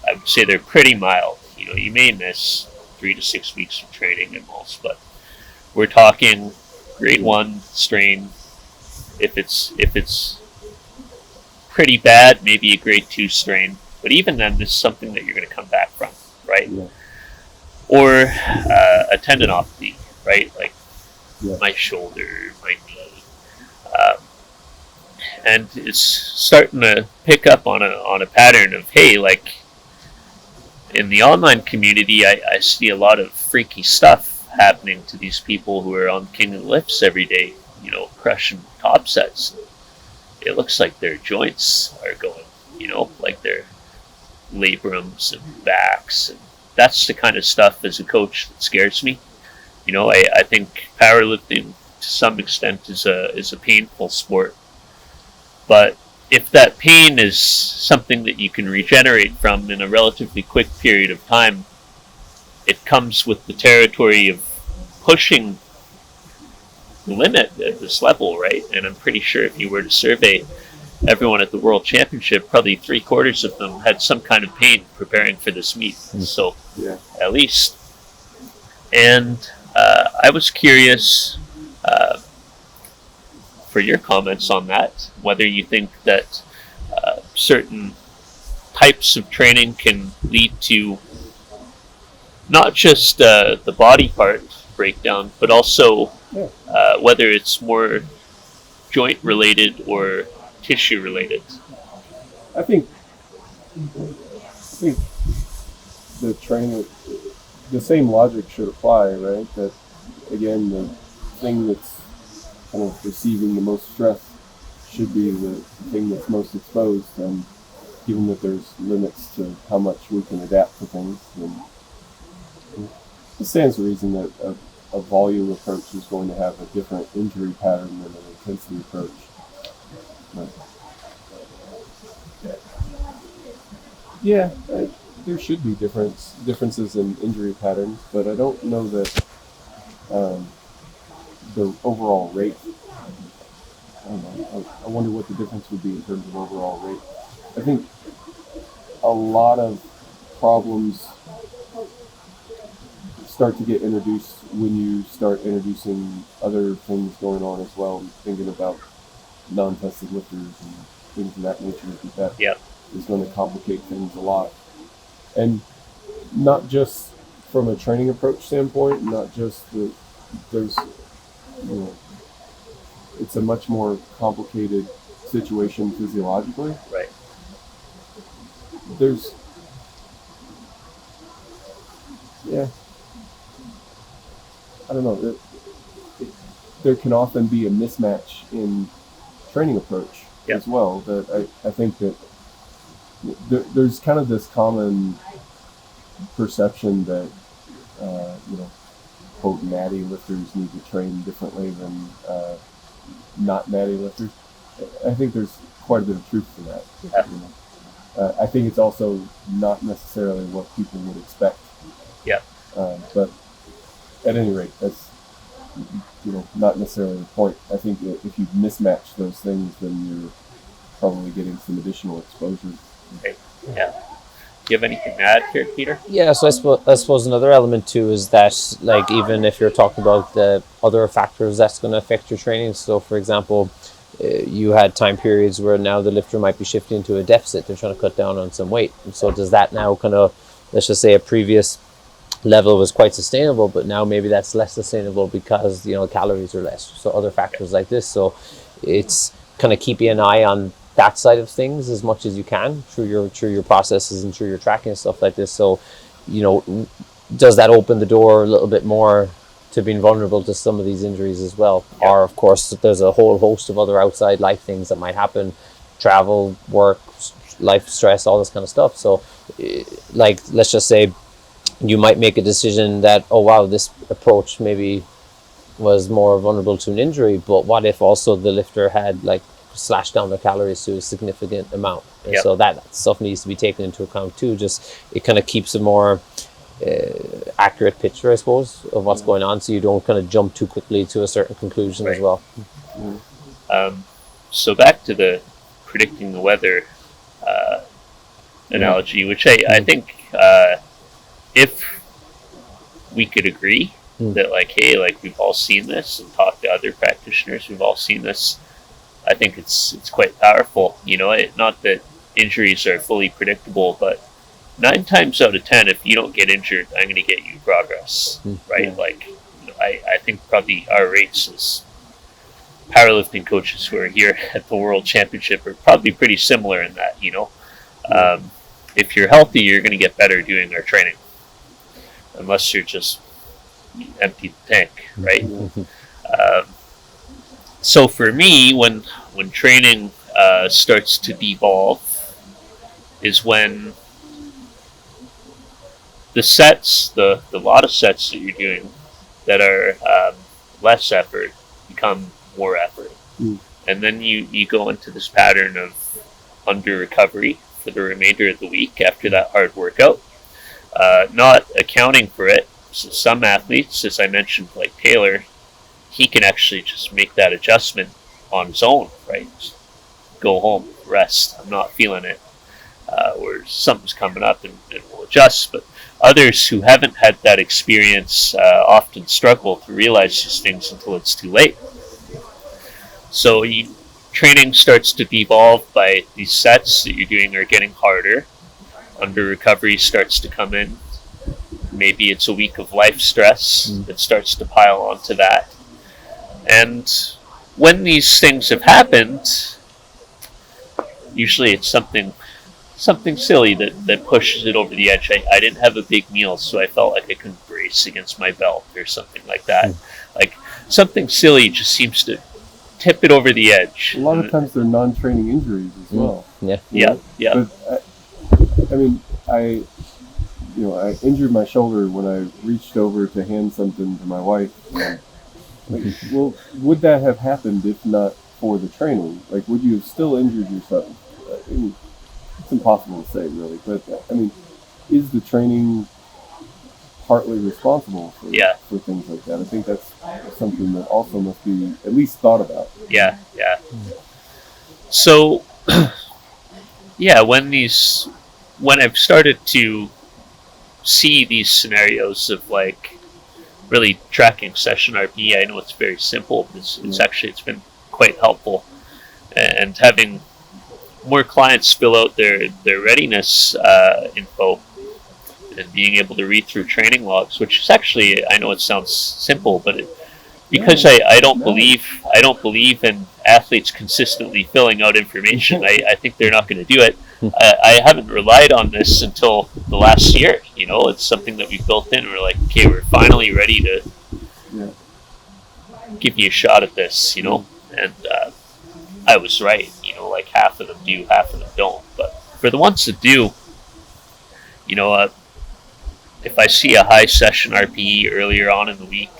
I would say they're pretty mild. You may miss 3 to 6 weeks of training at most, but we're talking grade 1 strain. If it's pretty bad, maybe a grade 2 strain. But even then, this is something that you're going to come back from, right? Yeah. Or a tendinopathy, right? Like my shoulder, my knee. And it's starting to pick up on a pattern of, hey, like in the online community, I see a lot of freaky stuff happening to these people who are on King of the Lifts every day, crushing top sets. it looks like their joints are going, like their labrums and backs. And that's the kind of stuff as a coach that scares me. I think powerlifting to some extent is a painful sport. But if that pain is something that you can regenerate from in a relatively quick period of time, it comes with the territory of pushing the limit at this level, right? And I'm pretty sure if you were to survey everyone at the World Championship, probably 3/4 of them had some kind of pain preparing for this meet. So, at least. And I was curious for your comments on that, whether you think that certain types of training can lead to not just the body part breakdown, but also whether it's more joint related or tissue related. I think the training, the same logic should apply, right? That again, the thing that's kind of receiving the most stress should be the thing that's most exposed, and given that there's limits to how much we can adapt to things, then it stands to reason that a volume approach is going to have a different injury pattern than an intensity approach. But, there should be differences in injury patterns, but I don't know that the overall rate. I don't know. I wonder what the difference would be in terms of overall rate. I think a lot of problems start to get introduced when you start introducing other things going on as well. I'm thinking about non-tested lifters and things of that nature. That is going to complicate things a lot. And not just from a training approach standpoint, not just it's a much more complicated situation physiologically. Right. I don't know. There can often be a mismatch in training approach as well. That I think that there's kind of this common perception that quote natty lifters need to train differently than not natty lifters. I think there's quite a bit of truth to that. I think it's also not necessarily what people would expect. But at any rate, that's not necessarily the point. I think that if you mismatch those things, then you're probably getting some additional exposure. Right. Yeah. Do you have anything to add here, Peter? Yeah, so I suppose another element too is that, like, even if you're talking about the other factors that's going to affect your training. So, for example, you had time periods where now the lifter might be shifting to a deficit. They're trying to cut down on some weight. And so does that now kind of, let's just say a previous level was quite sustainable, but now maybe that's less sustainable because calories are less. So other factors like this. So it's kind of keeping an eye on that side of things as much as you can through your processes and through your tracking and stuff like this. So does that open the door a little bit more to being vulnerable to some of these injuries as well? Or of course there's a whole host of other outside life things that might happen, travel, work, life stress, all this kind of stuff. So like, let's just say you might make a decision that, oh wow, this approach maybe was more vulnerable to an injury, but what if also the lifter had like slashed down the calories to a significant amount? And so that stuff needs to be taken into account too. Just it kind of keeps a more accurate picture, I suppose, of what's going on, so you don't kind of jump too quickly to a certain conclusion as well. So back to the predicting the weather analogy, which I think if we could agree that hey, we've all seen this and talked to other practitioners, we've all seen this, I think it's quite powerful. Not that injuries are fully predictable, but 9 times out of 10, if you don't get injured, I'm going to get you progress, right? I think probably our rates as powerlifting coaches who are here at the World Championship are probably pretty similar in that, if you're healthy, you're going to get better doing our training, unless you're just empty the tank, right? So for me, when training starts to devolve is when the sets, the lot of sets that you're doing that are less effort become more effort. And then you go into this pattern of under recovery for the remainder of the week after that hard workout, not accounting for it. So some athletes, as I mentioned, like Taylor, he can actually just make that adjustment on his own, right? Just go home, rest, I'm not feeling it, or something's coming up and we'll adjust. But others who haven't had that experience often struggle to realize these things until it's too late. So training starts to devolve by these sets that you're doing are getting harder. Under recovery starts to come in. Maybe it's a week of life stress that starts to pile onto that. And when these things have happened, usually it's something silly that pushes it over the edge. I didn't have a big meal, so I felt like I couldn't brace against my belt or something like that. Like something silly just seems to tip it over the edge. A lot of times they're non-training injuries as well. Yeah. But I mean, I injured my shoulder when I reached over to hand something to my wife. Well, would that have happened if not for the training? Like, would you have still injured yourself? It's impossible to say, really. But I mean, is the training partly responsible for things like that? I think that's something that also must be at least thought about. Yeah. So, when I've started to see these scenarios of like really tracking session RPE, I know it's very simple. It's been quite helpful, and having more clients fill out their readiness info and being able to read through training logs, which is actually, I know it sounds simple, but because I don't believe in athletes consistently filling out information, I think they're not going to do it. I haven't relied on this until the last year. It's something that we built in. We're like, okay, we're finally ready to give you a shot at this, and I was right. Like half of them do, half of them don't. But for the ones that do, if I see a high session RPE earlier on in the week,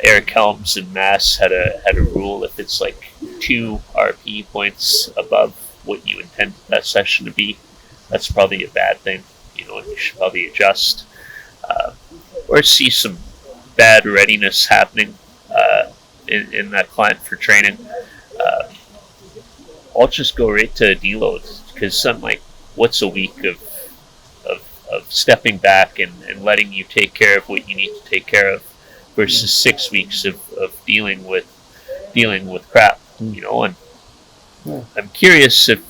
Eric Helms and Mass had a rule: if it's like 2 RPE points above what you intended that session to be, that's probably a bad thing. And you should probably adjust, or see some bad readiness happening in that client for training. I'll just go right to deload, because I'm like, what's a week of stepping back and letting you take care of what you need to take care of versus 6 weeks of dealing with crap, and I'm curious if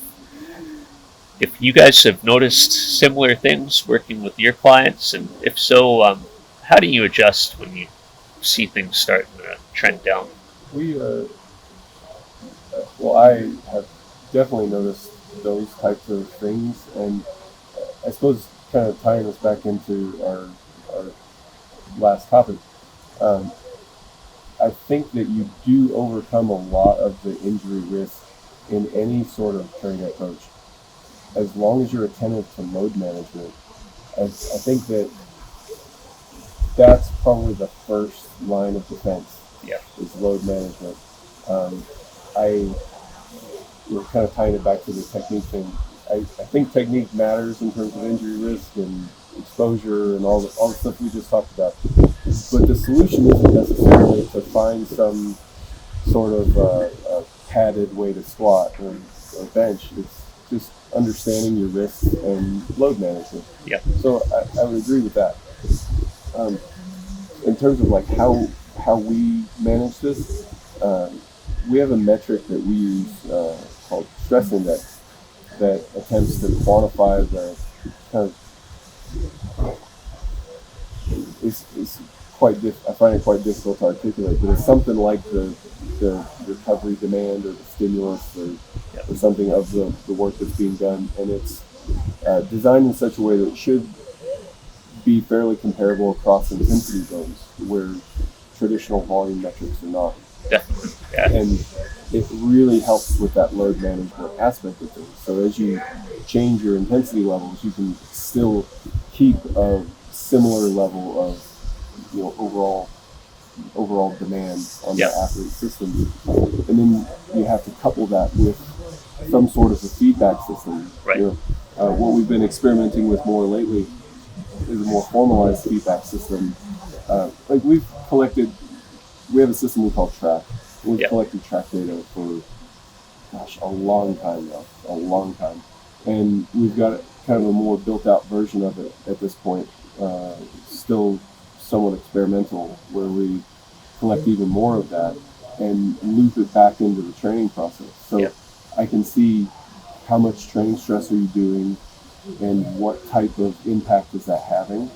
you guys have noticed similar things working with your clients, and if so, how do you adjust when you see things starting to trend down? I have definitely noticed those types of things, and I suppose kind of tying us back into our last topic, I think that you do overcome a lot of the injury risk in any sort of training approach, as long as you're attentive to load management. I think that's probably the first line of defense. Is load management. We're kind of tying it back to the technique thing. I think technique matters in terms of injury risk and exposure and all the stuff we just talked about. But the solution isn't necessarily to find some sort of padded way to squat or bench. It's just understanding your risks and load management. So I would agree with that. In terms of like how we manage this, we have a metric that we use called stress index that attempts to quantify the kind of it's quite I find it quite difficult to articulate, but it's something like the recovery demand or the stimulus or something of the work that's being done, and it's designed in such a way that it should be fairly comparable across intensity zones where traditional volume metrics are not. Definitely. Yeah. And it really helps with that load management aspect of things. So as you change your intensity levels, you can still keep a similar level of, overall demand on the athlete system. And then you have to couple that with some sort of a feedback system. Right. What we've been experimenting with more lately is a more formalized feedback system. Like we have a system we call Track. We've collected track data for, a long time now, and we've got kind of a more built-out version of it at this point. Still somewhat experimental, where we collect even more of that and loop it back into the training process. So I can see how much training stress are you doing, and what type of impact is that having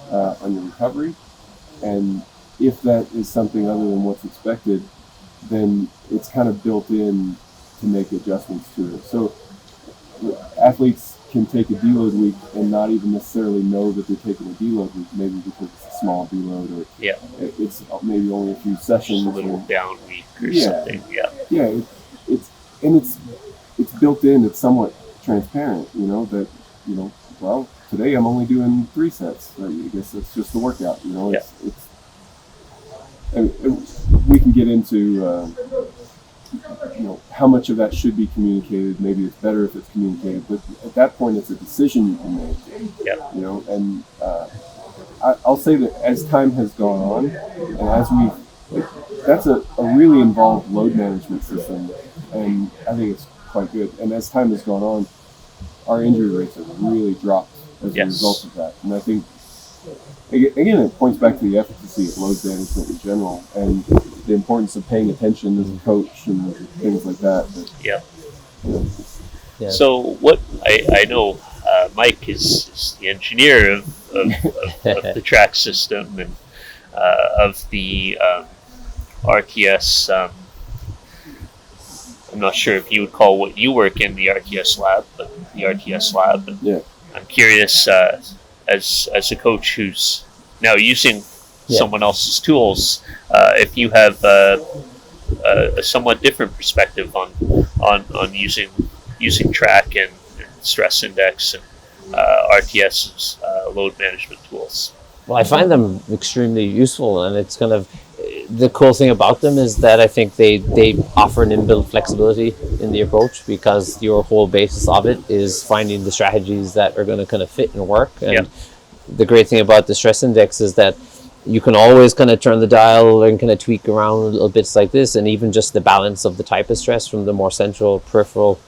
on your recovery. And if that is something other than what's expected, then it's kind of built in to make adjustments to it. So athletes can take a deload week and not even necessarily know that they're taking a deload week, maybe because it's a small deload, or it's maybe only a few sessions. Just a little down week or something. It's built in. It's somewhat transparent, that, well, today I'm only doing 3 sets. I guess it's just the workout, and we can get into how much of that should be communicated. Maybe it's better if it's communicated, but at that point it's a decision you can make. And I'll say that as time has gone on, and as that's a really involved load management system, and I think it's quite good. And as time has gone on, our injury rates have really dropped as a result of that. And I think, again, it points back to the efficacy of load management in general, and the importance of paying attention as a coach and things like that. So what I know, Mike is the engineer of the track system and of the RTS. I'm not sure if you would call what you work in the RTS lab, but the RTS lab. And I'm curious, as a coach who's now using someone else's tools, if you have a somewhat different perspective on using track and stress index and RTS's load management tools. Well, I find them extremely useful, and it's kind of the cool thing about them is that I think they offer an inbuilt flexibility in the approach, because your whole basis of it is finding the strategies that are going to kind of fit and work. And the great thing about the stress index is that you can always kind of turn the dial and kind of tweak around little bits like this, and even just the balance of the type of stress from the more central, peripheral,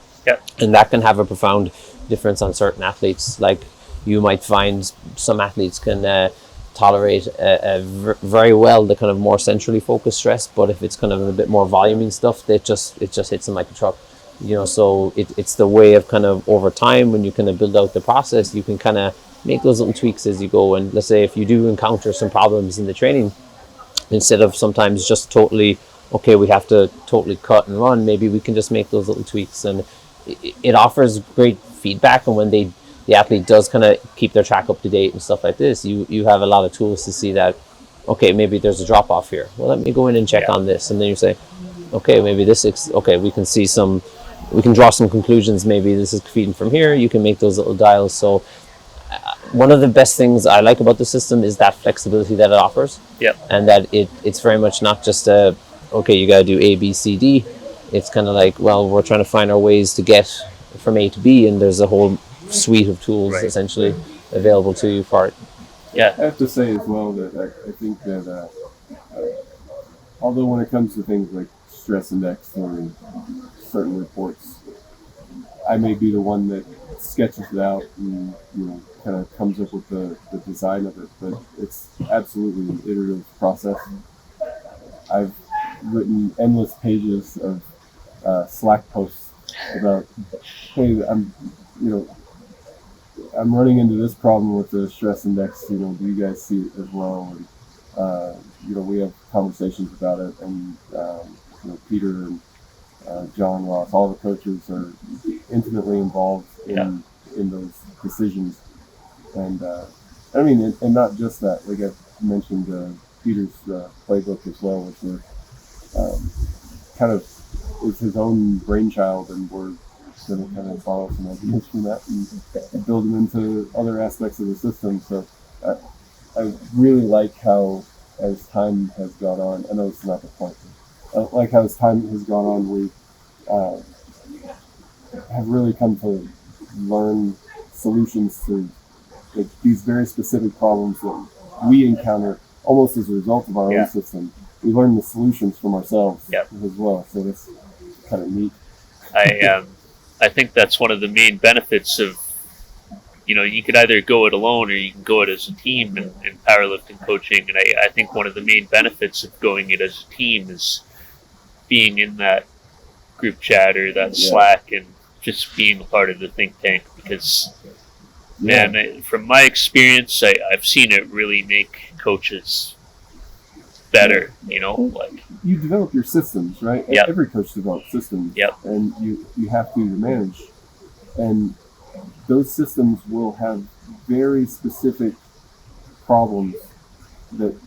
and that can have a profound difference on certain athletes. Like you might find some athletes can tolerate very well the kind of more centrally focused stress, but if it's kind of a bit more voluming stuff, it just hits them like a truck. So it's the way of kind of over time, when you kind of build out the process, you can kind of make those little tweaks as you go. And let's say if you do encounter some problems in the training, instead of sometimes just totally, we have to totally cut and run, maybe we can just make those little tweaks. And it offers great feedback. And when the athlete does kind of keep their track up to date and stuff like this, you have a lot of tools to see that, maybe there's a drop off here. Well, let me go in and check on this. And then you say, maybe we can see we can draw some conclusions. Maybe this is feeding from here. You can make those little dials. So one of the best things I like about the system is that flexibility that it offers. And that it's very much not just you got to do A, B, C, D. It's kind of like, well, we're trying to find our ways to get from A to B, and there's a whole suite of tools essentially available to you for it. I have to say as well that I think that although when it comes to things like stress index or certain reports, I may be the one that sketches it out and kind of comes up with the design of it, but it's absolutely an iterative process. I've written endless pages of Slack posts about, hey, I'm running into this problem with the stress index. Do you guys see it as well? And we have conversations about it, and Peter and John Ross, all the coaches are intimately involved in those decisions. And and not just that. Like I mentioned, Peter's playbook as well, which we're kind of is his own brainchild, and we're going to kind of borrow some ideas from that and build them into other aspects of the system. So I really like how, as time has gone on, I know it's not the point, but like how as time has gone on, we have really come to learn solutions to like these very specific problems that we encounter almost as a result of our own system. We learn the solutions from ourselves as well. So that's kind of neat. I think that's one of the main benefits of, you could either go it alone or you can go it as a team in powerlifting coaching. And I think one of the main benefits of going it as a team is being in that group chat or that Slack and just being a part of the think tank, because man, from my experience, I've seen it really make coaches better, like you develop your systems, right? Every coach develops systems, and you have to manage, and those systems will have very specific problems that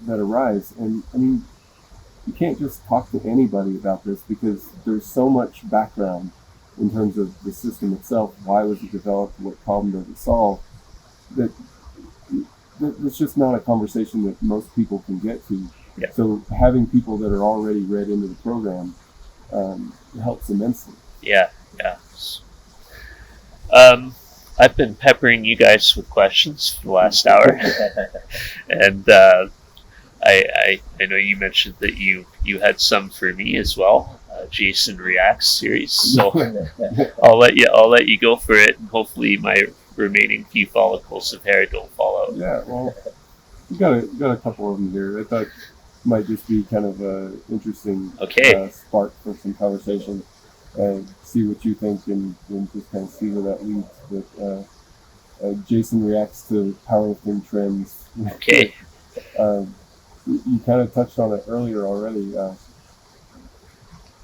arise. And I mean, you can't just talk to anybody about this because there's so much background in terms of the system itself. Why was it developed? What problem does it solve? That's just not a conversation that most people can get to. So having people that are already read into the program helps immensely. I've been peppering you guys with questions for the last hour, and I know you mentioned that you had some for me as well. Jason Reacts series, so I'll let you go for it, and hopefully my remaining few follicles of hair don't fall out. Yeah, well, we got a couple of them here. I thought it might just be kind of an interesting spark for some conversation. See what you think and just kind of see where that leads. But Jason reacts to powerlifting trends. Okay. You kind of touched on it earlier already.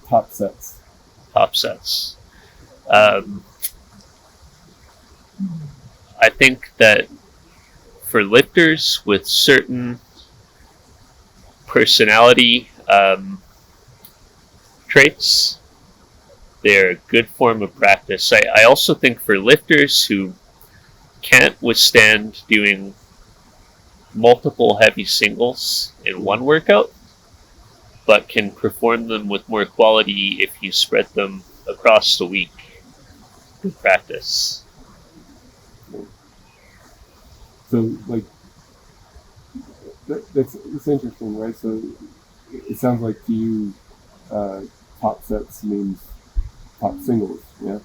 Top sets. I think that for lifters with certain personality traits, they're a good form of practice. I also think for lifters who can't withstand doing multiple heavy singles in one workout, but can perform them with more quality if you spread them across the week, good practice. So, like, that's interesting, right? So, it sounds like to you, top sets means top singles, yeah?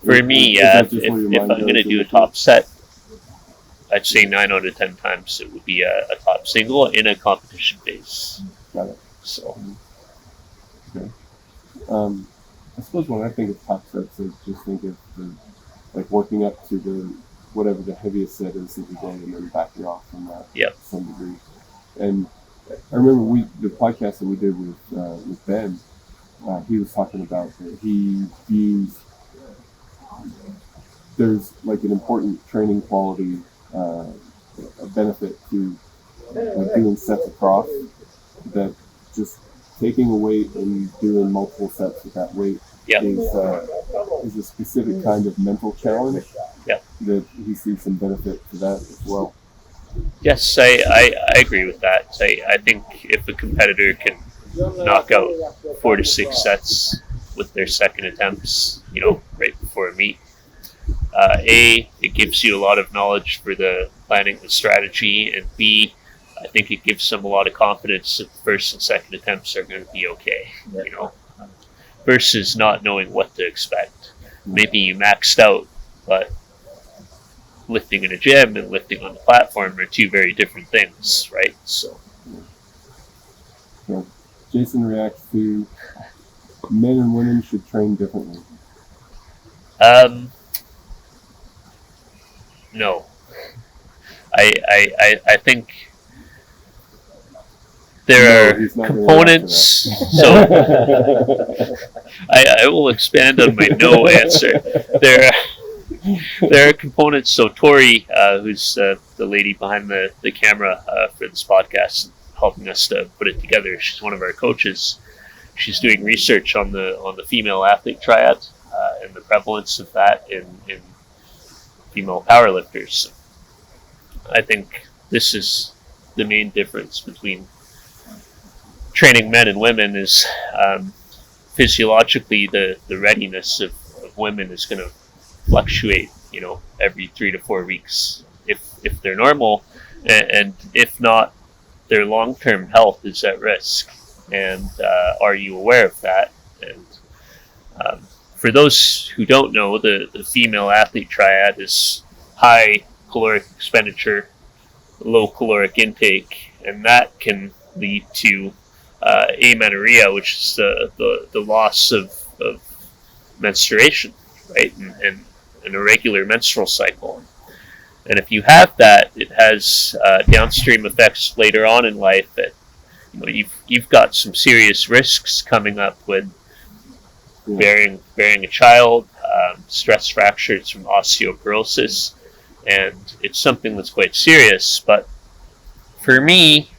For me, if I'm going to do a top set, I'd say 9 out of 10 times it would be a top single in a competition phase. Got it. So, okay. I suppose when I think of top sets, I just think of like working up to whatever the heaviest set is of the day, and then backing off from that to some degree. And I remember the podcast that we did with Ben. He was talking about that he views there's like an important training quality, a benefit to like doing sets across, that just taking a weight and doing multiple sets with that weight is a specific kind of mental challenge that he sees some benefit to that as well. Yes, I agree with that. I think if a competitor can knock out 4 to 6 sets with their second attempts, right before a meet, it gives you a lot of knowledge for the planning the strategy, and B, I think it gives them a lot of confidence that the first and second attempts are going to be okay, versus not knowing what to expect. Maybe you maxed out, but lifting in a gym and lifting on the platform are two very different things, right? So, Jason reacts to men and women should train differently. No. I think there are components, so I will expand on my no answer. There are components, so Tori, who's the lady behind the camera for this podcast, helping us to put it together, she's one of our coaches. she's doing research on the female athlete triad and the prevalence of that in female powerlifters. I think this is the main difference between training men and women is physiologically the readiness of women is going to fluctuate, every 3 to 4 weeks if they're normal, and if not, their long-term health is at risk. And are you aware of that? And for those who don't know, the female athlete triad is high caloric expenditure, low caloric intake, and that can lead to amenorrhea, which is the loss of menstruation, right, and an irregular menstrual cycle. And if you have that, it has downstream effects later on in life. That you've got some serious risks coming up with bearing a child, stress fractures from osteoporosis, and it's something that's quite serious. But for me,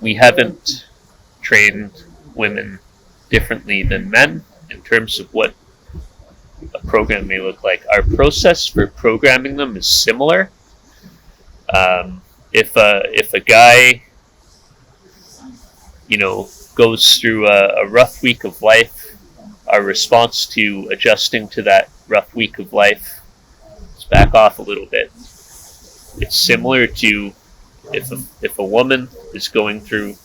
we haven't trained women differently than men in terms of what a program may look like. Our process for programming them is similar. If a guy, goes through a rough week of life, our response to adjusting to that rough week of life is back off a little bit. It's similar to if a woman is going through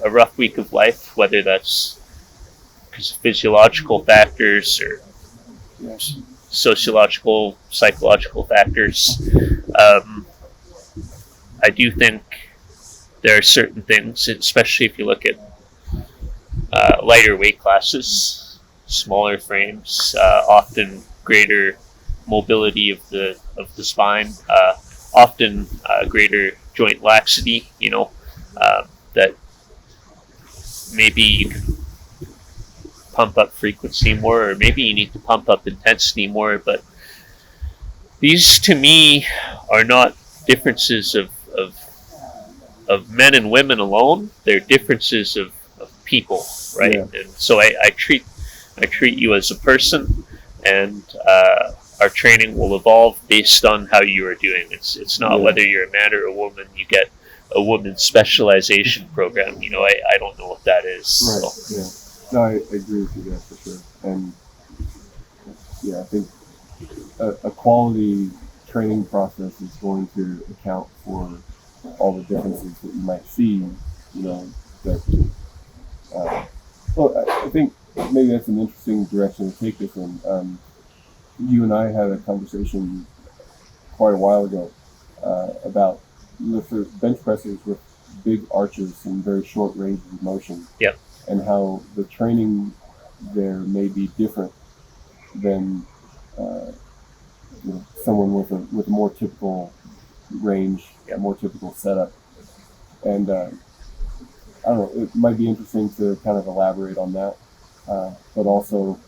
a rough week of life, whether that's because of physiological factors or sociological, psychological factors. I do think there are certain things, especially if you look at lighter weight classes, smaller frames, often greater mobility of the spine, often greater joint laxity. That maybe you can pump up frequency more, or maybe you need to pump up intensity more. But these, to me, are not differences of men and women alone. They're differences of people, right? Yeah. And so I treat you as a person, and our training will evolve based on how you are doing. It's not whether you're a man or a woman. You get a woman's specialization program. I don't know what that is. Right. So. Yeah. No, I agree with you there for sure. And I think a quality training process is going to account for all the differences that you might see. I think maybe that's an interesting direction to take this in. You and I had a conversation quite a while ago about for bench pressers with big arches and very short range of motion. Yep. And how the training there may be different than someone with a more typical range, a more typical setup. And I don't know, it might be interesting to kind of elaborate on that, but also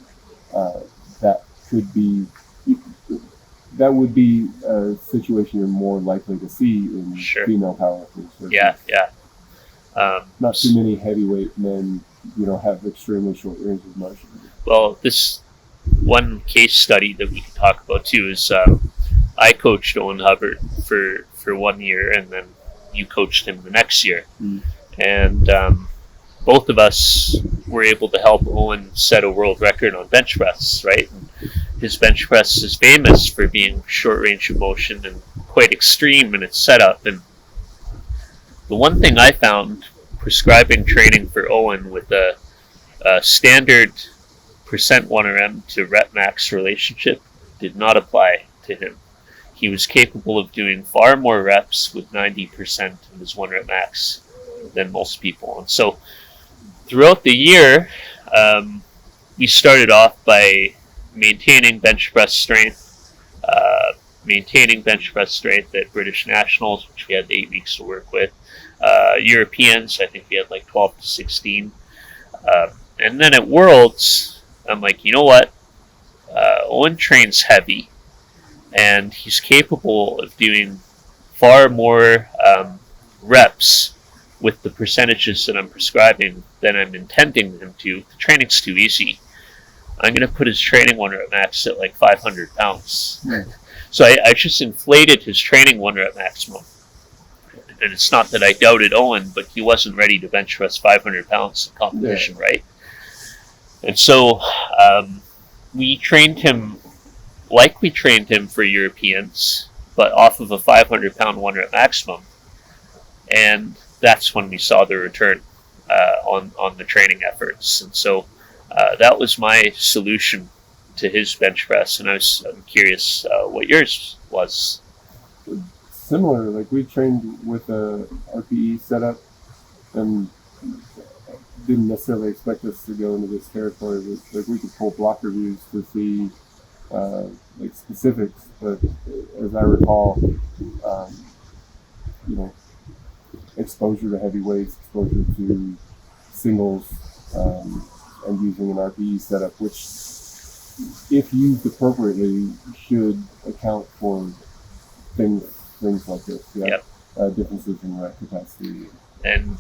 that would be a situation you're more likely to see in female powerlifters. Yeah. Not too many heavyweight men, have extremely short range of motion. Well, this one case study that we can talk about too is I coached Owen Hubbard for 1 year, and then you coached him the next year. And both of us were able to help Owen set a world record on bench press, right? And his bench press is famous for being short range of motion and quite extreme in its setup. And the one thing I found prescribing training for Owen with a standard percent 1RM to rep max relationship did not apply to him. He was capable of doing far more reps with 90% of his 1 rep max than most people. And so throughout the year, we started off by maintaining bench press strength, at British Nationals, which we had 8 weeks to work with. Europeans, I think we had like 12 to 16. And then at Worlds, I'm like, you know what? Owen trains heavy, and he's capable of doing far more reps with the percentages that I'm prescribing, then I'm intending him to. The training's too easy. I'm going to put his training 1 rep max at like 500 pounds. So I just inflated his training 1 rep maximum. And it's not that I doubted Owen, but he wasn't ready to bench press 500 pounds in competition, right? And so we trained him like we trained him for Europeans, but off of a 500 pound 1 rep maximum. And that's when we saw the return on the training efforts. And so that was my solution to his bench press. And I'm curious what yours was. Similar, like we trained with a RPE setup and didn't necessarily expect us to go into this territory. Like we could pull block reviews to see like specifics, but as I recall, exposure to heavy weights, exposure to singles, and using an RPE setup, which, if used appropriately, should account for things like this. Yeah. Yep. Differences in rep capacity. And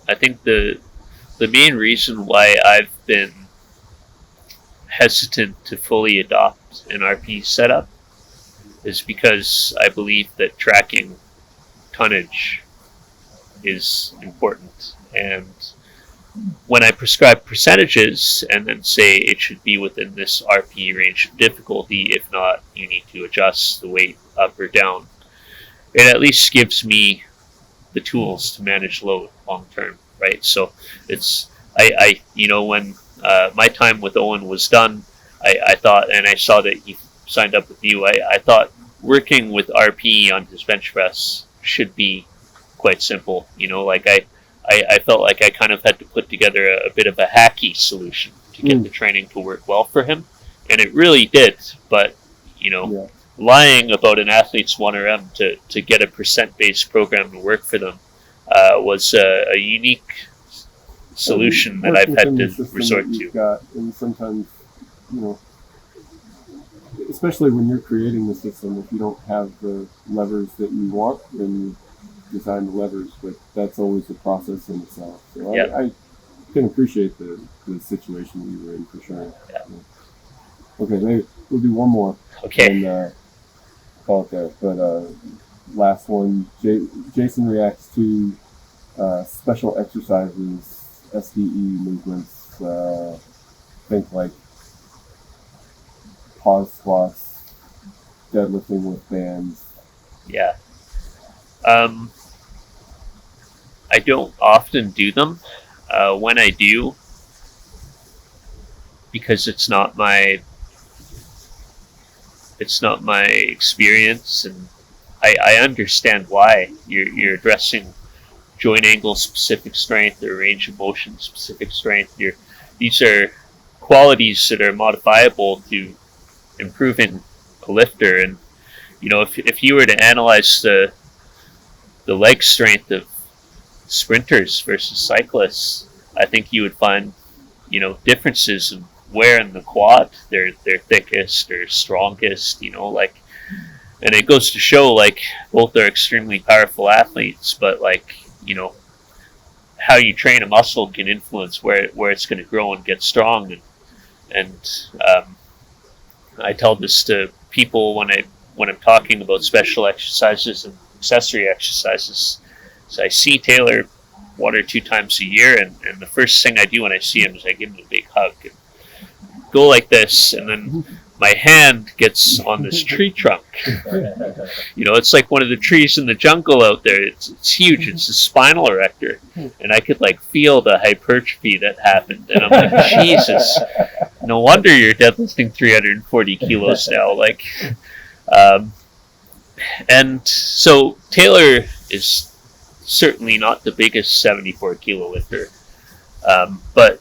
I think the main reason why I've been hesitant to fully adopt an RP setup is because I believe that tracking tonnage is important. And when I prescribe percentages and then say it should be within this RP range of difficulty, if not, you need to adjust the weight up or down, it at least gives me the tools to manage load long term, right? So it's when my time with Owen was done, I thought, and I saw that he signed up with you, I thought working with RP on his bench press should be quite simple. I felt like I kind of had to put together a bit of a hacky solution to get the training to work well for him, and it really did. But lying about an athlete's 1RM to get a percent-based program to work for them was a unique solution that I've had to resort to. And sometimes, especially when you're creating the system, if you don't have the levers that you want, then you design the levers, but that's always a process in itself. So I can appreciate the situation you were in for sure. Yeah. Okay, maybe we'll do one more. Okay. And call it there. But last one, Jason reacts to special exercises, SDE movements, think like pause squats, deadlifting with bands. Yeah. I don't often do them. When I do, because it's not my experience, and I understand why you're addressing joint angle specific strength or range of motion specific strength. These are qualities that are modifiable to improving a lifter. And if you were to analyze the leg strength of sprinters versus cyclists, I think you would find differences in where in the quad they're thickest or strongest, and it goes to show both are extremely powerful athletes, but how you train a muscle can influence where it's going to grow and get strong. And I tell this to people when I'm talking about special exercises and accessory exercises. So I see Taylor 1 or 2 times a year, and the first thing I do when I see him is I give him a big hug and go like this, and then my hand gets on this tree trunk. It's like one of the trees in the jungle out there. It's huge. It's a spinal erector, and I could feel the hypertrophy that happened. And I'm like, Jesus, no wonder you're deadlifting 340 kilos now. And so Taylor is certainly not the biggest 74 kilo lifter, but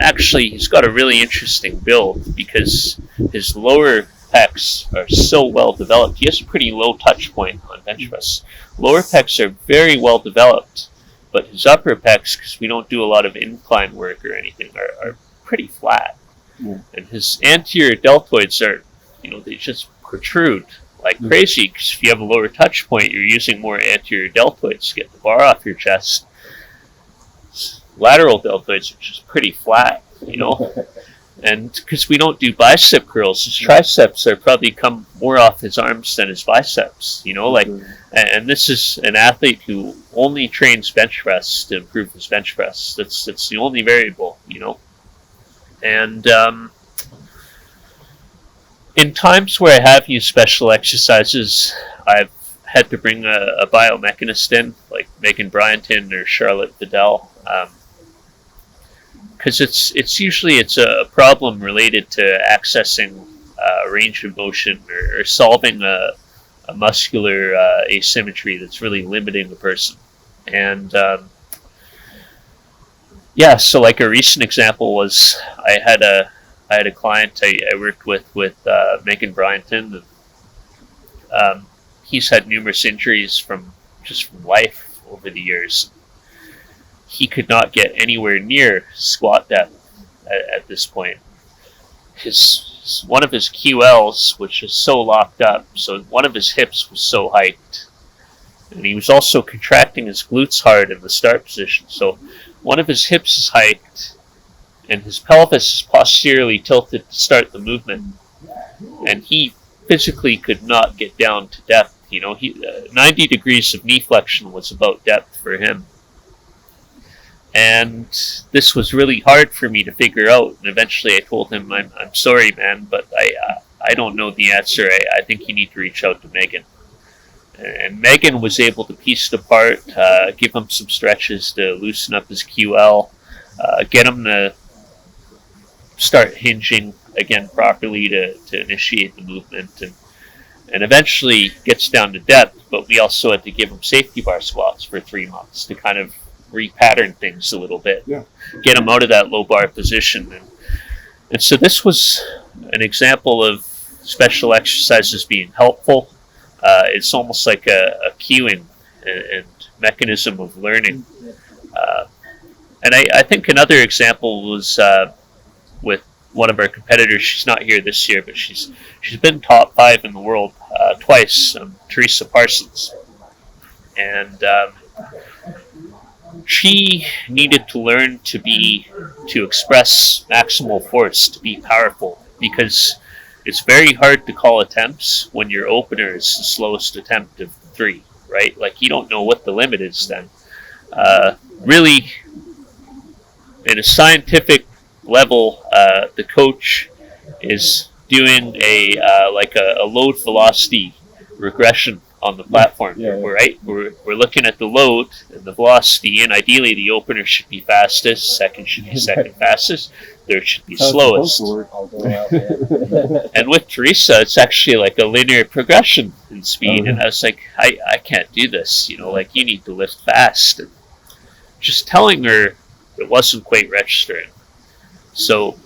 actually he's got a really interesting build because his lower pecs are so well developed. He has a pretty low touch point on bench press. Lower pecs are very well developed, but his upper pecs, because we don't do a lot of incline work or anything, are pretty flat. And his anterior deltoids are, they just protrude like crazy, because if you have a lower touch point, you're using more anterior deltoids to get the bar off your chest. Lateral deltoids are just pretty flat, And because we don't do bicep curls, his triceps are probably come more off his arms than his biceps, and this is an athlete who only trains bench press to improve his bench press. That's the only variable, And in times where I have used special exercises, I've had to bring a biomechanist in, like Megan Bryanton or Charlotte Vidal, because it's usually a problem related to accessing range of motion or solving a muscular asymmetry that's really limiting the person. And so like a recent example was I had a client I worked with Megan Bryanton. He's had numerous injuries from life over the years. He could not get anywhere near squat depth at this point. One of his QLs, which is so locked up, so one of his hips was so hiked, and he was also contracting his glutes hard in the start position. So one of his hips is hiked, and his pelvis is posteriorly tilted to start the movement, and he physically could not get down to depth. 90 degrees of knee flexion was about depth for him. And this was really hard for me to figure out. And eventually I told him, I'm sorry, man, but I don't know the answer. I think you need to reach out to Megan. And Megan was able to piece it apart, give him some stretches to loosen up his QL, get him to start hinging again properly to initiate the movement. And eventually gets down to depth, but we also had to give him safety bar squats for 3 months to kind of repattern things a little bit, get him out of that low bar position. And so this was an example of special exercises being helpful. It's almost like a cueing and mechanism of learning. And I think another example was with one of our competitors. She's not here this year, but she's been top 5 in the world twice, Teresa Parsons. And she needed to learn to express maximal force, to be powerful, because it's very hard to call attempts when your opener is the slowest attempt of the 3, right? Like, you don't know what the limit is then. Really, in a scientific level, the coach is doing a load velocity regression on the platform, right? We're looking at the load and the velocity, and ideally the opener should be fastest, second should be second fastest, third should be slowest. And with Teresa, it's actually like a linear progression in speed, and I was like, I can't do this, you need to lift fast. And just telling her it wasn't quite registering. So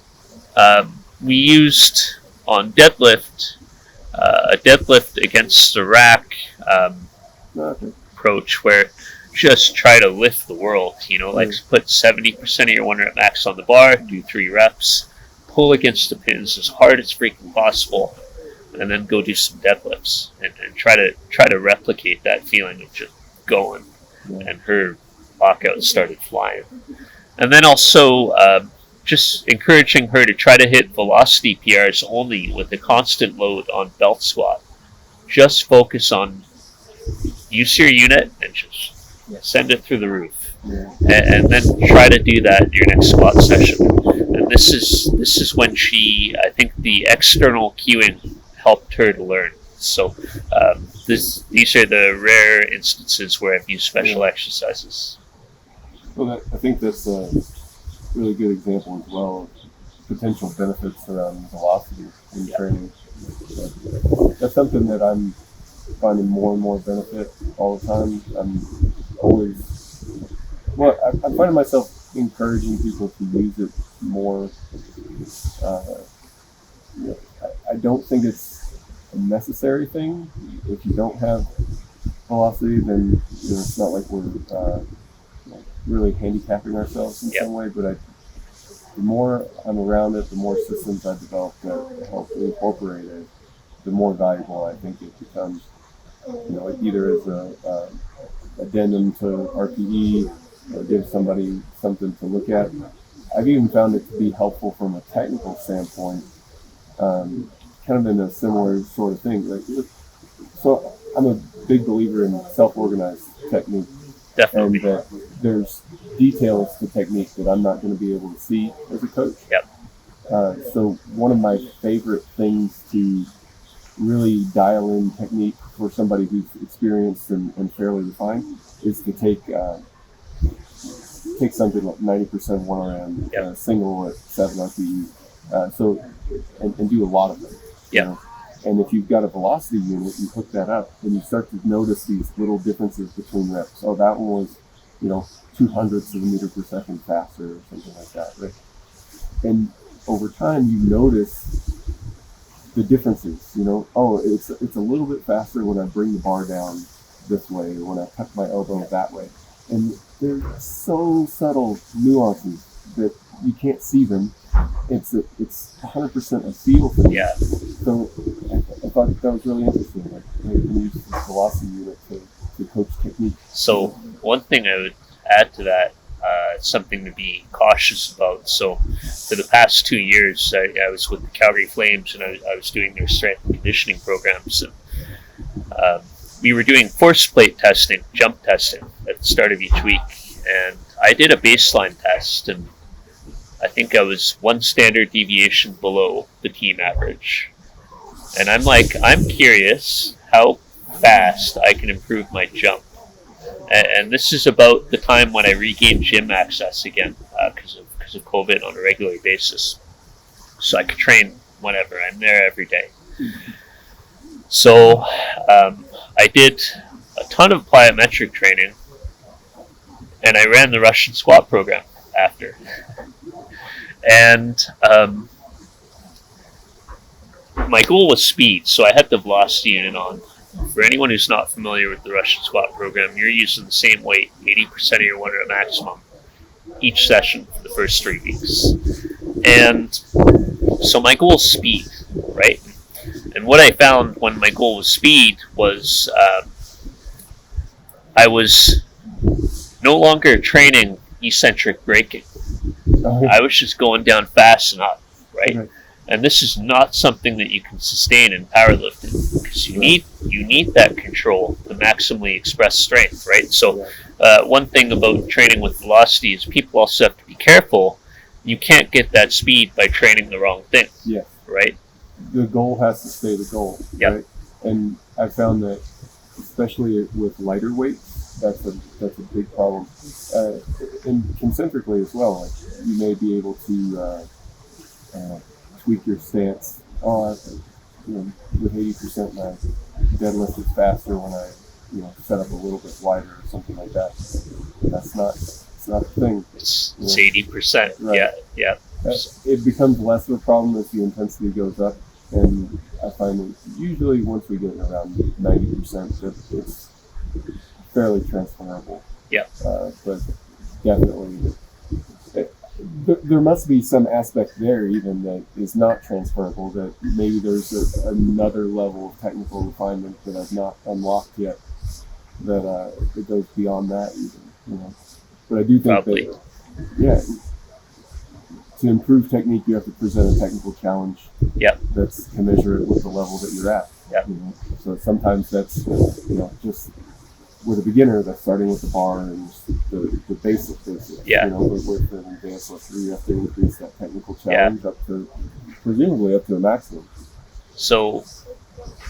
we used on deadlift, a deadlift against the rack approach, where just try to lift the world, like put 70% of your 1 rep max on the bar, do 3 reps, pull against the pins as hard as freaking possible, and then go do some deadlifts and try to replicate that feeling of just going. And her lockout started flying. And then also just encouraging her to try to hit velocity PRs only with a constant load on belt squat. Just focus on, use your unit and just send it through the roof. And then try to do that in your next squat session. And this is when I think the external cueing helped her to learn. So these are the rare instances where I've used special exercises. Well, I think that's a really good example as well of potential benefits around velocity in training. That's something that I'm finding more and more benefit all the time. I'm finding myself encouraging people to use it more. I don't think it's a necessary thing. If you don't have velocity, then it's not like we're really handicapping ourselves in some way, but the more I'm around it, the more systems I develop that help incorporate it, the more valuable I think it becomes. Either as a addendum to RPE or give somebody something to look at. I've even found it to be helpful from a technical standpoint, kind of in a similar sort of thing. So I'm a big believer in self-organized technique. Definitely. And that there's details to technique that I'm not going to be able to see as a coach. Yep. So one of my favorite things to really dial in technique for somebody who's experienced and fairly refined is to take something like 90% 1RM, single at 7 RPE, and do a lot of them. Yeah. And if you've got a velocity unit, you hook that up, and you start to notice these little differences between reps. Oh, that one was, 0.02 of a meter per second faster or something like that, right? And over time, you notice the differences. Oh, it's a little bit faster when I bring the bar down this way, or when I tuck my elbow that way. And they're so subtle nuances that you can't see them. It's 100% a feel thing. Yeah. So I thought that was really interesting. Like, you can use the velocity unit to coach technique. So one thing I would add to that, something to be cautious about. So for the past 2 years, I was with the Calgary Flames, and I was doing their strength and conditioning programs. And we were doing force plate testing, jump testing at the start of each week. And I did a baseline test, and I think I was 1 standard deviation below the team average. And I'm curious how fast I can improve my jump. And this is about the time when I regained gym access again, because of COVID on a regular basis. So I could train whenever. I'm there every day. So I did a ton of plyometric training, and I ran the Russian squat program after. And my goal was speed, so I had the velocity unit on. For anyone who's not familiar with the Russian squat program, you're using the same weight, 80% of your 1 rep maximum, each session for the first 3 weeks. And so my goal is speed, right? And what I found when my goal was speed was I was no longer training eccentric braking. I was just going down fast and up, right? Okay. And this is not something that you can sustain in powerlifting, because you need that control to maximally express strength, right? So one thing about training with velocity is people also have to be careful. You can't get that speed by training the wrong thing, right? The goal has to stay the goal, right? And I found that, especially with lighter weights, that's a big problem. And concentrically as well, like you may be able to tweak your stance. With 80%, my deadlift is faster when I, set up a little bit wider or something like that. It's not a thing. It's 80%. Right. Yeah. It becomes less of a problem as the intensity goes up, and I find that usually once we get around 90%, that it's fairly transferable. Yeah. But definitely, there must be some aspect there even that is not transferable, that maybe there's another level of technical refinement that I've not unlocked yet, that it goes beyond that even, But I do think that, to improve technique, you have to present a technical challenge that's commensurate with the level that you're at. So sometimes that's, just with a beginner, that's starting with the bar and the basics. But with an advanced lifter, you have to increase that technical challenge up to, presumably up to a maximum. So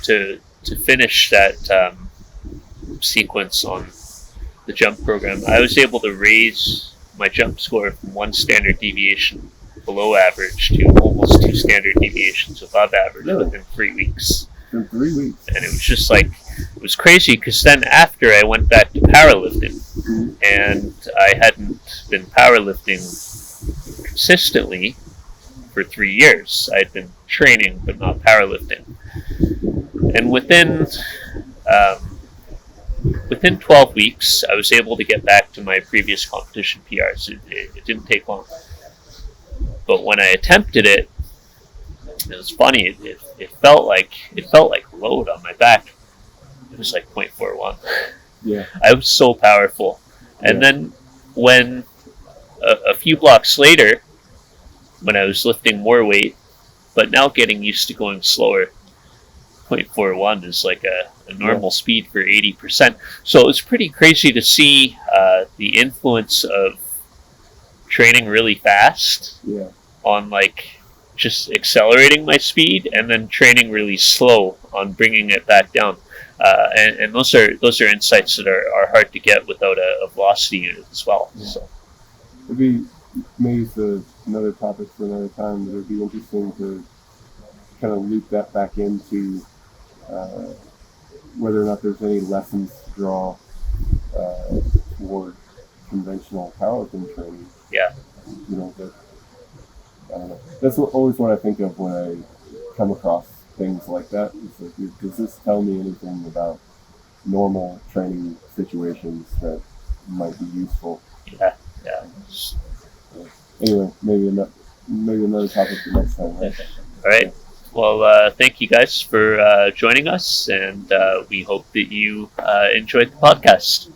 to finish that sequence on the jump program, I was able to raise my jump score from 1 standard deviation below average to almost 2 standard deviations above average within 3 weeks. In 3 weeks. And it was just it was crazy, because then after I went back to powerlifting, and I hadn't been powerlifting consistently for 3 years. I'd been training but not powerlifting. And within 12 weeks, I was able to get back to my previous competition PRs. It didn't take long. But when I attempted it, it was funny. It felt like load on my back. It was like 0.41. Yeah. I was so powerful. And Yeah. then when a few blocks later, when I was lifting more weight, but now getting used to going slower, 0.41 is like a normal speed for 80%. So it's pretty crazy to see the influence of training really fast Yeah. on like just accelerating my speed, and then training really slow on bringing it back down. And those are insights that are hard to get without a velocity unit as well. Yeah. So It'd be maybe it's another topic for another time, but it'd be interesting to kind of loop that back into whether or not there's any lessons to draw toward conventional powerlifting training. yeah, That I don't know. That's always what I think of when I come across things like that. It's like, does this tell me anything about normal training situations that might be useful? yeah. Anyway, maybe another topic for next time. Right? All right. Well, thank you guys for joining us, and we hope that you enjoyed the podcast.